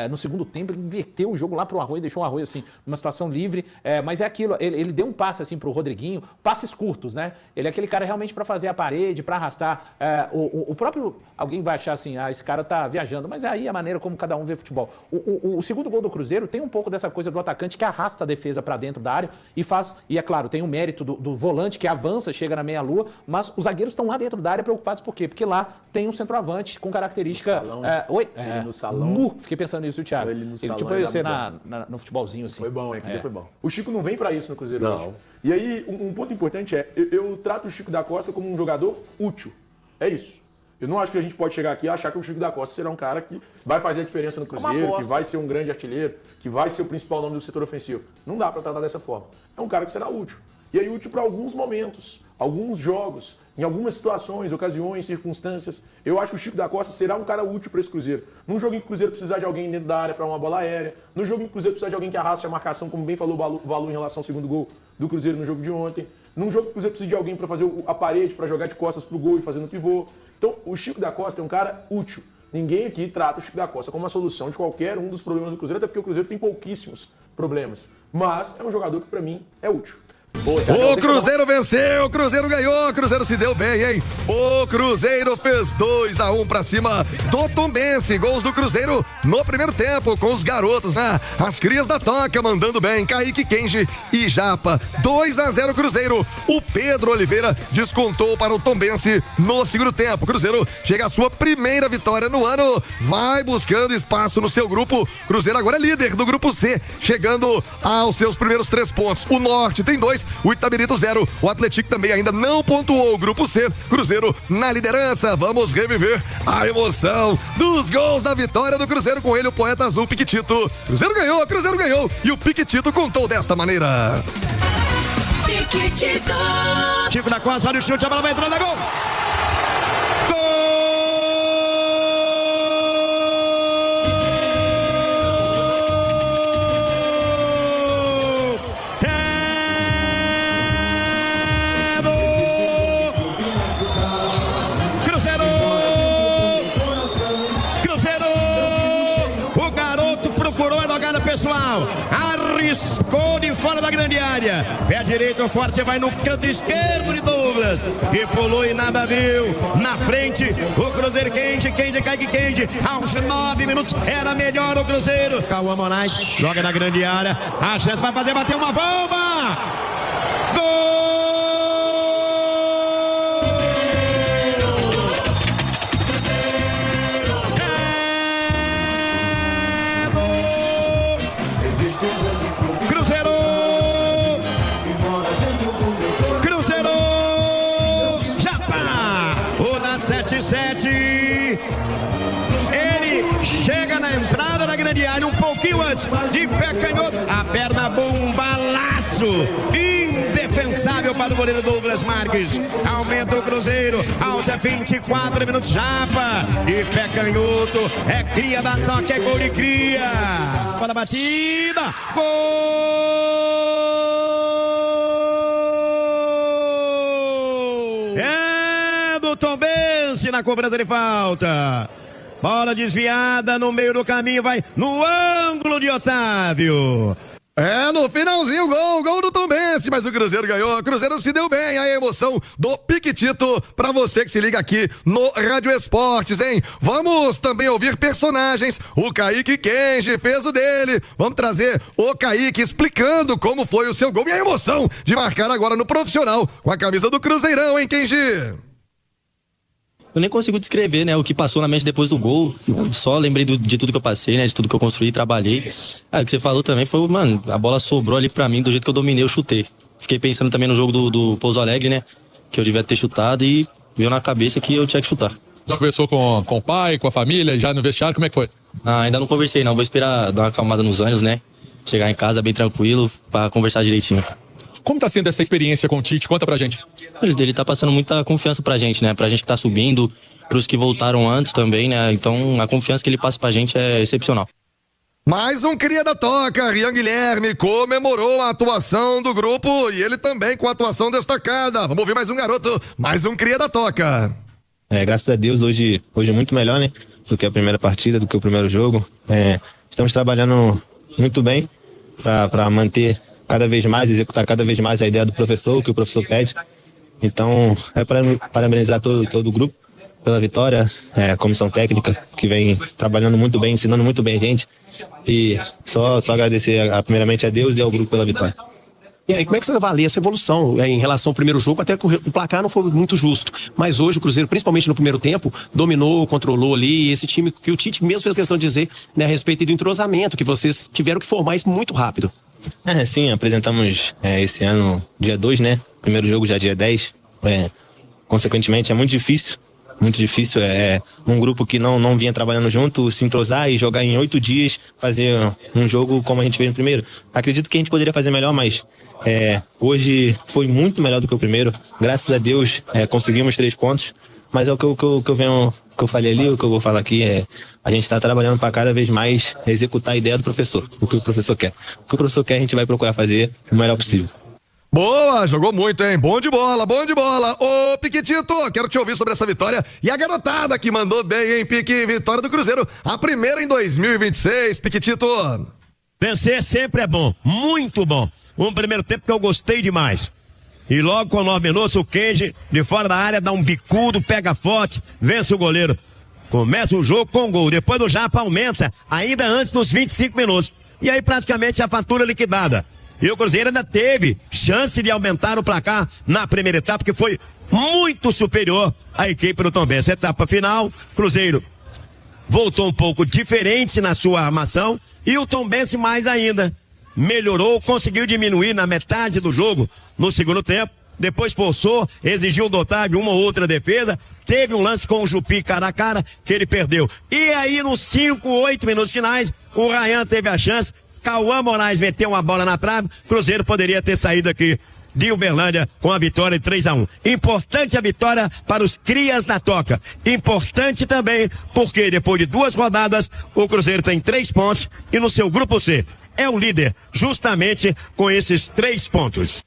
No segundo tempo, ele inverteu o jogo lá pro Arroio, deixou o Arroio, assim, numa situação livre. Mas é aquilo, ele deu um passe, assim, pro Rodriguinho, passes curtos, né? Ele é aquele cara realmente para fazer a parede, para arrastar. O próprio... Alguém vai achar assim, esse cara tá viajando, mas é aí a maneira como cada um vê futebol. O segundo gol do Cruzeiro tem um pouco dessa coisa do atacante que arrasta a defesa para dentro da área e é claro, tem o mérito do volante que avança, chega na meia-lua, mas os zagueiros estão lá dentro da área preocupados por quê? Porque lá tem um centroavante com característica...
Ele no salão.
Fiquei pensando nisso, Thiago.
Ele no salão.
Tipo você no futebolzinho, assim.
Foi bom, foi bom. O Chico não vem para isso no Cruzeiro. Não. E aí, um ponto importante eu trato o Chico da Costa como um jogador útil. É isso. Eu não acho que a gente pode chegar aqui e achar que o Chico da Costa será um cara que vai fazer a diferença no Cruzeiro, que vai ser um grande artilheiro, que vai ser o principal nome do setor ofensivo. Não dá para tratar dessa forma. É um cara que será útil. E aí útil para alguns momentos, alguns jogos, em algumas situações, ocasiões, circunstâncias. Eu acho que o Chico da Costa será um cara útil para esse Cruzeiro. Num jogo em que o Cruzeiro precisar de alguém dentro da área para uma bola aérea, no jogo em que o Cruzeiro precisar de alguém que arraste a marcação, como bem falou o Valu em relação ao segundo gol do Cruzeiro no jogo de ontem. Num jogo que o Cruzeiro precisa de alguém para fazer a parede, para jogar de costas pro gol e fazer no pivô. Então, o Chico da Costa é um cara útil. Ninguém aqui trata o Chico da Costa como uma solução de qualquer um dos problemas do Cruzeiro, até porque o Cruzeiro tem pouquíssimos problemas. Mas é um jogador que, para mim, é útil.
O Cruzeiro venceu, o Cruzeiro ganhou, o Cruzeiro se deu bem, hein? O Cruzeiro fez 2-1 pra cima do Tombense. Gols do Cruzeiro no primeiro tempo, com os garotos, né? As crias da Toca mandando bem, Kaique, Kenji e Japa. 2-0 Cruzeiro. O Pedro Oliveira descontou para o Tombense no segundo tempo. O Cruzeiro chega à sua primeira vitória no ano, vai buscando espaço no seu grupo. Cruzeiro agora é líder do grupo C, chegando aos seus primeiros 3 pontos. O Norte tem 2. O Itabirito 0, o Atlético também ainda não pontuou o grupo C, Cruzeiro na liderança. Vamos reviver a emoção dos gols da vitória do Cruzeiro, com ele o poeta azul Piquitito. Cruzeiro ganhou e o Piquitito contou desta maneira.
Piquitito. Chico da Costa, olha o chute, a bola vai entrando, gol! Gol! final. Arriscou de fora da grande área. Pé direito forte, vai no canto esquerdo de Douglas, que pulou e nada viu. Na frente, o Cruzeiro Kennedy, Kaique Kennedy, aos 9 minutos, era melhor o Cruzeiro. Cauã Moraes joga na grande área. A chance vai fazer bater uma bomba. Gol! Ele chega na entrada da grande área um pouquinho antes, de pé canhoto, a perna bombalaço, indefensável para o goleiro Douglas Marques. Aumenta o Cruzeiro aos 24 minutos. Japa de pé canhoto, é cria da Toca, é gol de cria. Para a batida, gol! É do Tombense na cobrança de falta. Bola desviada no meio do caminho, vai no ângulo de Otávio.
É, no finalzinho, gol do Tombense, mas o Cruzeiro ganhou, o Cruzeiro se deu bem, a emoção do Piquitito, pra você que se liga aqui no Rádio Esportes, hein? Vamos também ouvir personagens, o Kaique Kennedy fez o dele, vamos trazer o Kaique explicando como foi o seu gol e a emoção de marcar agora no profissional com a camisa do Cruzeirão, hein, Kennedy?
Eu nem consigo descrever, né, o que passou na mente depois do gol. Só lembrei de tudo que eu passei, né, de tudo que eu construí, trabalhei. O que você falou também foi, mano, a bola sobrou ali pra mim, do jeito que eu dominei, eu chutei. Fiquei pensando também no jogo do Pouso Alegre, né, que eu devia ter chutado e veio na cabeça que eu tinha que chutar.
Já conversou com o pai, com a família, já no vestiário, como é que foi?
Ainda não conversei não, vou esperar dar uma acalmada nos ânimos, né, chegar em casa bem tranquilo pra conversar direitinho.
Como tá sendo essa experiência com o Tite? Conta pra gente.
Ele tá passando muita confiança pra gente, né? Pra gente que tá subindo, pros que voltaram antes também, né? Então a confiança que ele passa pra gente é excepcional.
Mais um cria da Toca, Rian Guilherme, comemorou a atuação do grupo e ele também com a atuação destacada. Vamos ouvir mais um garoto, mais um cria da Toca.
Graças a Deus, hoje é muito melhor, né? Do que a primeira partida, do que o primeiro jogo. Estamos trabalhando muito bem pra manter cada vez mais, executar cada vez mais a ideia do professor, o que o professor pede. Então, para parabenizar todo o grupo pela vitória, a comissão técnica, que vem trabalhando muito bem, ensinando muito bem a gente. E só agradecer primeiramente a Deus e ao grupo pela vitória.
E aí, como é que você avalia essa evolução em relação ao primeiro jogo? Até que o placar não foi muito justo. Mas hoje o Cruzeiro, principalmente no primeiro tempo, dominou, controlou ali. Esse time que o Tite mesmo fez questão de dizer, né, a respeito do entrosamento, que vocês tiveram que formar isso muito rápido.
Sim, apresentamos esse ano dia 2, né? Primeiro jogo já dia 10. Consequentemente, é muito difícil. Muito difícil. Um grupo que não vinha trabalhando junto, se entrosar e jogar em 8 dias, fazer um jogo como a gente fez no primeiro. Acredito que a gente poderia fazer melhor, mas hoje foi muito melhor do que o primeiro. Graças a Deus conseguimos 3 pontos. Mas é o que eu falei ali, o que eu vou falar aqui a gente está trabalhando para cada vez mais executar a ideia do professor, o que o professor quer. O que o professor quer, a gente vai procurar fazer o melhor possível.
Boa, jogou muito, hein? Bom de bola, bom de bola. Ô, Piquitito, quero te ouvir sobre essa vitória. E a garotada que mandou bem, hein, Pique? Vitória do Cruzeiro, a primeira em 2026, Piquitito.
Vencer sempre é bom, muito bom. Um primeiro tempo que eu gostei demais. E logo com 9 minutos, o Kennedy, de fora da área, dá um bicudo, pega forte, vence o goleiro. Começa o jogo com gol. Depois do Japa aumenta, ainda antes dos 25 minutos. E aí praticamente a fatura liquidada. E o Cruzeiro ainda teve chance de aumentar o placar na primeira etapa, que foi muito superior à equipe do Tombense. Etapa final, Cruzeiro voltou um pouco diferente na sua armação e o Tombense mais ainda. Melhorou, conseguiu diminuir na metade do jogo no segundo tempo. Depois forçou, exigiu do Otávio uma ou outra defesa. Teve um lance com o Jupi cara a cara que ele perdeu. E aí nos 5, 8 minutos finais, o Ryan teve a chance. Cauã Moraes meteu uma bola na trave. Cruzeiro poderia ter saído aqui de Uberlândia com a vitória de 3-1. Importante a vitória para os crias da Toca. Importante também porque depois de 2 rodadas o Cruzeiro tem 3 pontos e no seu grupo C é o líder justamente com esses 3 pontos.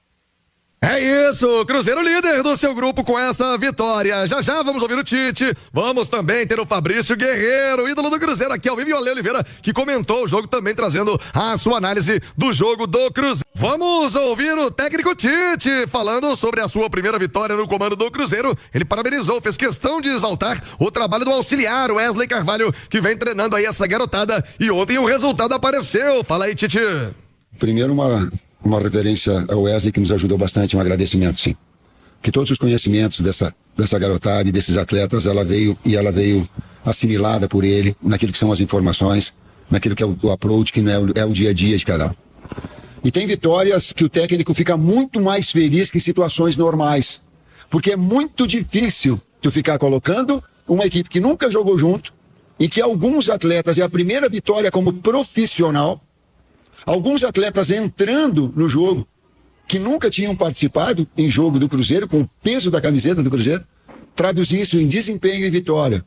É isso, Cruzeiro líder do seu grupo com essa vitória. Já já vamos ouvir o Tite, vamos também ter o Fabrício Guerreiro, ídolo do Cruzeiro aqui ao vivo, e o Ale Oliveira, que comentou o jogo também, trazendo a sua análise do jogo do Cruzeiro. Vamos ouvir o técnico Tite falando sobre a sua primeira vitória no comando do Cruzeiro. Ele parabenizou, fez questão de exaltar o trabalho do auxiliar Wesley Carvalho, que vem treinando aí essa garotada, e ontem o resultado apareceu. Fala aí, Tite.
Primeiro, uma referência ao Wesley, que nos ajudou bastante, um agradecimento, sim. Que todos os conhecimentos dessa garotada e desses atletas, ela veio assimilada por ele, naquilo que são as informações, naquilo que é o approach, que não é o dia a dia de cada um. E tem vitórias que o técnico fica muito mais feliz que em situações normais, porque é muito difícil tu ficar colocando uma equipe que nunca jogou junto, e que alguns atletas, é a primeira vitória como profissional, alguns atletas entrando no jogo, que nunca tinham participado em jogo do Cruzeiro, com o peso da camiseta do Cruzeiro, traduzir isso em desempenho e vitória.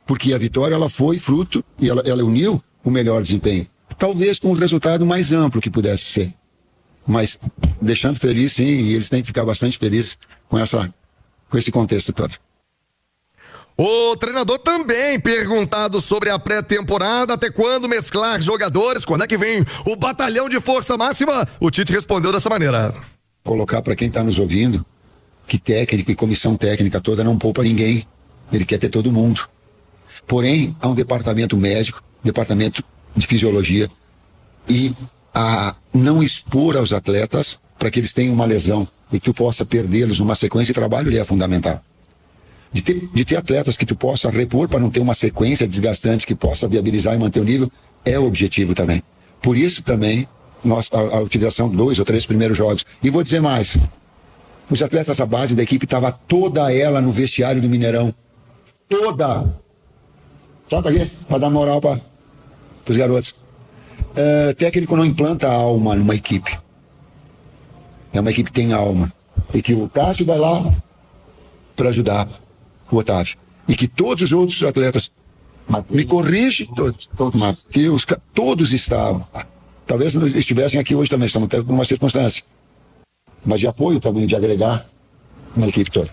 Porque a vitória, ela foi fruto, e ela uniu o melhor desempenho. Talvez com um resultado mais amplo que pudesse ser. Mas deixando feliz, sim, e eles têm que ficar bastante felizes com esse contexto todo.
O treinador também perguntado sobre a pré-temporada, até quando mesclar jogadores, quando é que vem o batalhão de força máxima, o Tite respondeu dessa maneira.
Colocar para quem está nos ouvindo que técnico e comissão técnica toda não poupa ninguém, ele quer ter todo mundo. Porém, há um departamento médico, departamento de fisiologia, e a não expor aos atletas para que eles tenham uma lesão e que tu possa perdê-los numa sequência de trabalho, ele é fundamental. De ter atletas que tu possa repor para não ter uma sequência desgastante que possa viabilizar e manter o nível, é o objetivo também. Por isso também a utilização de 2 ou 3 primeiros jogos. E vou dizer mais, os atletas, a base da equipe estava toda ela no vestiário do Mineirão. Toda! Só para quê? Para dar moral para os garotos. Técnico não implanta alma numa equipe. É uma equipe que tem alma. E que o Cássio vai lá para ajudar o Otávio. E que todos os outros atletas, me corrige, Matheus, todos estavam. Talvez não estivessem aqui hoje também, estamos até por uma circunstância. Mas de apoio também, de agregar na equipe toda.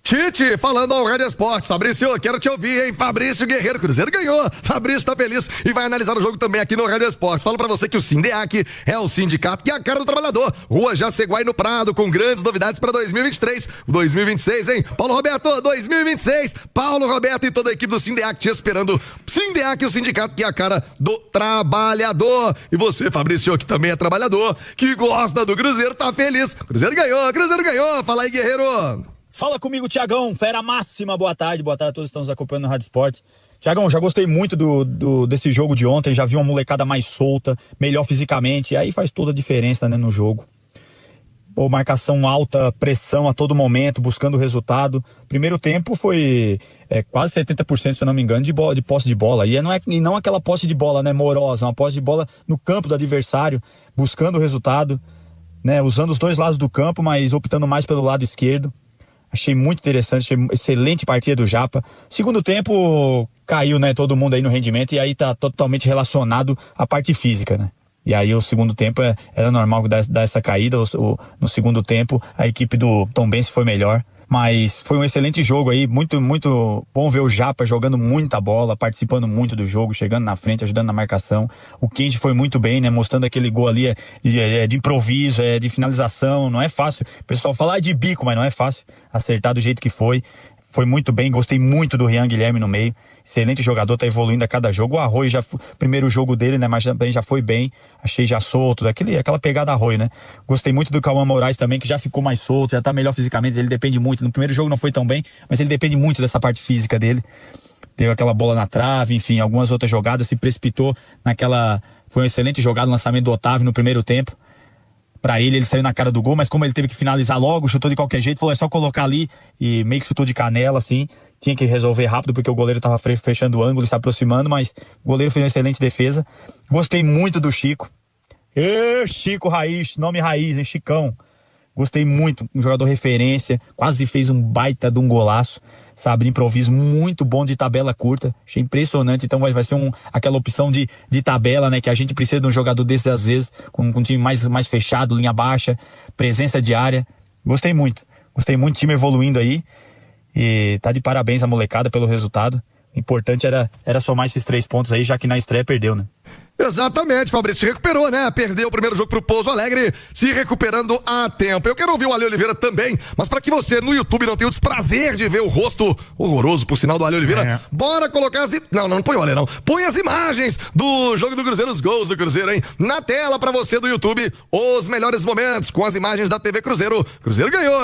Tite, falando ao Rádio Esportes. Fabrício, quero te ouvir, hein? Fabrício Guerreiro, Cruzeiro ganhou. Fabrício tá feliz e vai analisar o jogo também aqui no Rádio Esportes. Falo pra você que o Sindeac é o sindicato que é a cara do trabalhador. Rua Jaceguai no Prado, com grandes novidades pra 2023. 2026, hein? Paulo Roberto, 2026. Paulo Roberto e toda a equipe do Sindeac te esperando. Sindeac, o sindicato que é a cara do trabalhador. E você, Fabrício, que também é trabalhador, que gosta do Cruzeiro, tá feliz. Cruzeiro ganhou, Cruzeiro ganhou. Fala aí, Guerreiro.
Fala comigo, Tiagão, fera máxima, boa tarde a todos que estão nos acompanhando no Rádio Esportes. Tiagão, já gostei muito desse jogo de ontem, já vi uma molecada mais solta, melhor fisicamente, e aí faz toda a diferença, né, no jogo. Pô, marcação alta, pressão a todo momento, buscando o resultado. Primeiro tempo foi quase 70%, se eu não me engano, de posse de bola, e não aquela posse de bola, né, morosa, uma posse de bola no campo do adversário, buscando o resultado, né, usando os dois lados do campo, mas optando mais pelo lado esquerdo. Achei muito interessante, achei excelente partida do Japa. Segundo tempo, caiu, né, todo mundo aí no rendimento, e aí tá totalmente relacionado à parte física, né? E aí o segundo tempo era normal dar essa caída. No segundo tempo, a equipe do Tombense foi melhor. Mas foi um excelente jogo aí, muito, muito bom ver o Japa jogando muita bola, participando muito do jogo, chegando na frente, ajudando na marcação. O Kenji foi muito bem, né, mostrando aquele gol ali de improviso, de finalização, não é fácil. O pessoal fala de bico, mas não é fácil acertar do jeito que foi. Foi muito bem, gostei muito do Rian Guilherme no meio. Excelente jogador, tá evoluindo a cada jogo. O Arroio, primeiro jogo dele, né, mas também já foi bem. Achei já solto, aquela pegada Arroio, né. Gostei muito do Cauã Moraes também, que já ficou mais solto, já tá melhor fisicamente. Ele depende muito, no primeiro jogo não foi tão bem, mas ele depende muito dessa parte física dele. Deu aquela bola na trave, enfim, algumas outras jogadas, se precipitou naquela... Foi um excelente jogada, o lançamento do Otávio no primeiro tempo. Pra ele saiu na cara do gol, mas como ele teve que finalizar logo, chutou de qualquer jeito, falou, é só colocar ali, e meio que chutou de canela, assim. Tinha que resolver rápido, porque o goleiro tava fechando o ângulo, se aproximando, mas o goleiro fez uma excelente defesa. Gostei muito do Chico. Chico Raiz, nome raiz, hein, Chicão. Gostei muito, um jogador referência, quase fez um baita de um golaço, sabe, de improviso, muito bom de tabela curta, achei impressionante. Então vai ser aquela opção de tabela, né, que a gente precisa de um jogador desses às vezes, com um time mais fechado, linha baixa, presença de área. Gostei muito, time evoluindo aí, e tá de parabéns a molecada pelo resultado. O importante era somar esses 3 pontos aí, já que na estreia perdeu, né?
Exatamente, Fabrício, se recuperou, né? Perdeu o primeiro jogo pro Pouso Alegre, se recuperando a tempo. Eu quero ouvir o Ale Oliveira também, mas para que você no YouTube não tenha o desprazer de ver o rosto horroroso, por sinal, do Ale Oliveira, bora colocar Não põe o Ale, não. Põe as imagens do jogo do Cruzeiro, os gols do Cruzeiro, hein? Na tela pra você do YouTube, os melhores momentos com as imagens da TV Cruzeiro. Cruzeiro ganhou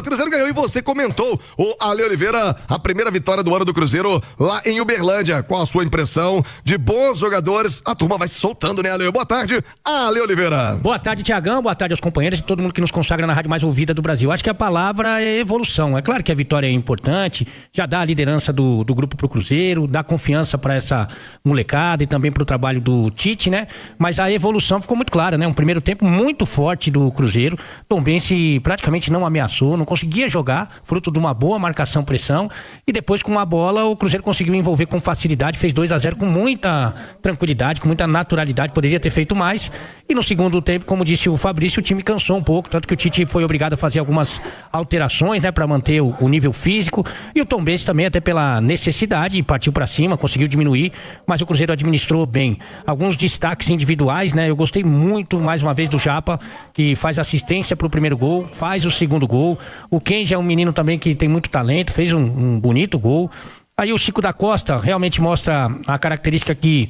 e você comentou, o Ale Oliveira, a primeira vitória do ano do Cruzeiro lá em Uberlândia. Qual a sua impressão de bons jogadores? A turma vai se soltando, né, Ale? Boa tarde, Ale Oliveira.
Boa tarde, Tiagão, boa tarde aos companheiros e todo mundo que nos consagra na rádio mais ouvida do Brasil. Acho que a palavra é evolução. É claro que a vitória é importante, já dá a liderança do grupo pro Cruzeiro, dá confiança para essa molecada e também pro trabalho do Tite, né? Mas a evolução ficou muito clara, né? Um primeiro tempo muito forte do Cruzeiro. Tombense praticamente não ameaçou, não conseguia jogar, fruto de uma boa marcação-pressão, e depois com a bola o Cruzeiro conseguiu envolver com facilidade, fez 2-0 com muita tranquilidade, com muita naturalidade, poderia ter feito mais. E no segundo tempo, como disse o Fabrício, o time cansou um pouco, tanto que o Tite foi obrigado a fazer algumas alterações, né, para manter o nível físico, e o Tombense também, até pela necessidade, partiu para cima, conseguiu diminuir, mas o Cruzeiro administrou bem. Alguns destaques individuais, né, eu gostei muito, mais uma vez, do Japa, que faz assistência pro primeiro gol, faz o segundo gol. O Kenji é um menino também que tem muito talento, fez um bonito gol. Aí o Chico da Costa realmente mostra a característica que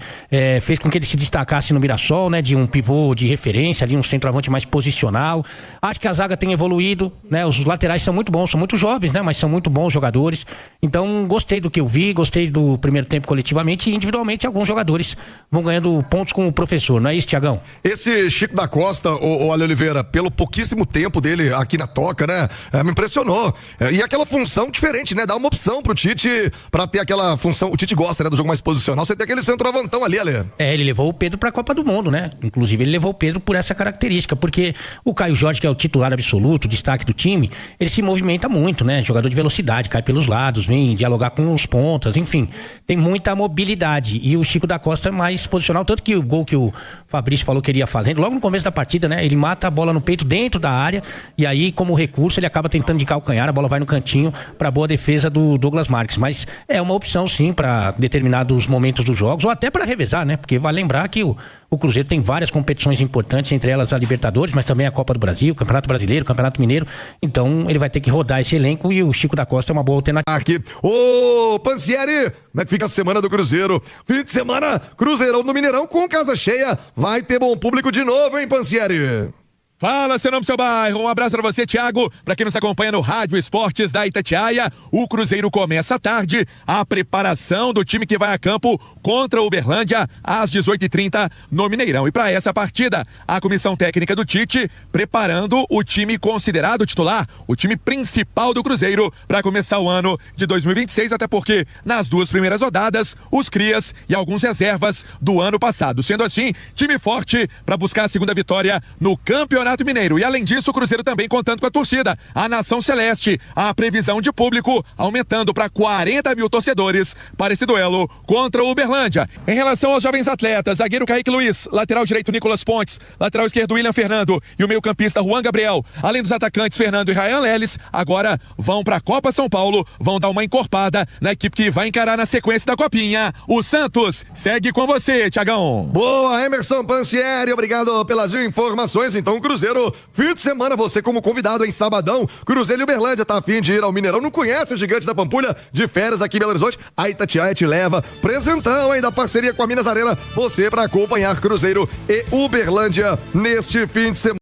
fez com que ele se destacasse no Mirassol, né? De um pivô de referência, ali um centroavante mais posicional. Acho que a zaga tem evoluído, né? Os laterais são muito bons, são muito jovens, né? Mas são muito bons jogadores. Então gostei do que eu vi, gostei do primeiro tempo coletivamente, e individualmente alguns jogadores vão ganhando pontos com o professor, não é isso, Tiagão?
Esse Chico da Costa, o Ale Oliveira, pelo pouquíssimo tempo dele aqui na Toca, né? Me impressionou. E aquela função diferente, né? Dá uma opção pro Tite, pra ter aquela função. O Tite gosta, né, do jogo mais posicional. Você tem aquele centroavantão ali, Ale.
Ele levou o Pedro pra Copa do Mundo, né? Inclusive ele levou o Pedro por essa característica, porque o Caio Jorge, que é o titular absoluto, o destaque do time, ele se movimenta muito, né? Jogador de velocidade, cai pelos lados, vem dialogar com os pontas, enfim, tem muita mobilidade. E o Chico da Costa é mais posicional, tanto que o gol que o Fabrício falou que ele ia fazendo, logo no começo da partida, né? Ele mata a bola no peito dentro da área, e aí, como recurso, ele acaba tentando de calcanhar, a bola vai no cantinho pra boa defesa do Douglas Marques. Mas é uma opção, sim, para determinados momentos dos jogos, ou até para revezar, né? Porque vai lembrar que o Cruzeiro tem várias competições importantes, entre elas a Libertadores, mas também a Copa do Brasil, Campeonato Brasileiro, Campeonato Mineiro. Então ele vai ter que rodar esse elenco, e o Chico da Costa é uma boa alternativa.
Aqui, ô Pansieri, como é que fica a semana do Cruzeiro? Fim de semana, Cruzeirão no Mineirão com casa cheia. Vai ter bom público de novo, hein, Pansieri?
Fala, seu nome, seu bairro. Um abraço pra você, Thiago. Pra quem nos acompanha no Rádio Esportes da Itatiaia, o Cruzeiro começa à tarde a preparação do time que vai a campo contra o Uberlândia às 18h30 no Mineirão. E para essa partida, a comissão técnica do Tite preparando o time considerado titular, o time principal do Cruzeiro para começar o ano de 2026, até porque nas 2 primeiras rodadas, os crias e alguns reservas do ano passado. Sendo assim, time forte para buscar a segunda vitória no Campeonato Mineiro. E além disso, o Cruzeiro também contando com a torcida, a Nação Celeste, a previsão de público aumentando para 40 mil torcedores para esse duelo contra o Uberlândia. Em relação aos jovens atletas, zagueiro Kaique Luiz, lateral direito Nicolas Pontes, lateral esquerdo William Fernando e o meio-campista Juan Gabriel, além dos atacantes Fernando e Ryan Leles, agora vão para a Copa São Paulo, vão dar uma encorpada na equipe que vai encarar na sequência da Copinha. O Santos segue com você, Tiagão.
Boa, Emerson Pansieri, obrigado pelas informações. Então, Cruzeiro, fim de semana, você como convidado em sabadão, Cruzeiro e Uberlândia, tá a fim de ir ao Mineirão, não conhece o Gigante da Pampulha, de férias aqui em Belo Horizonte, a Itatiaia te leva, presentão aí da parceria com a Minas Arena, você para acompanhar Cruzeiro e Uberlândia neste fim de semana.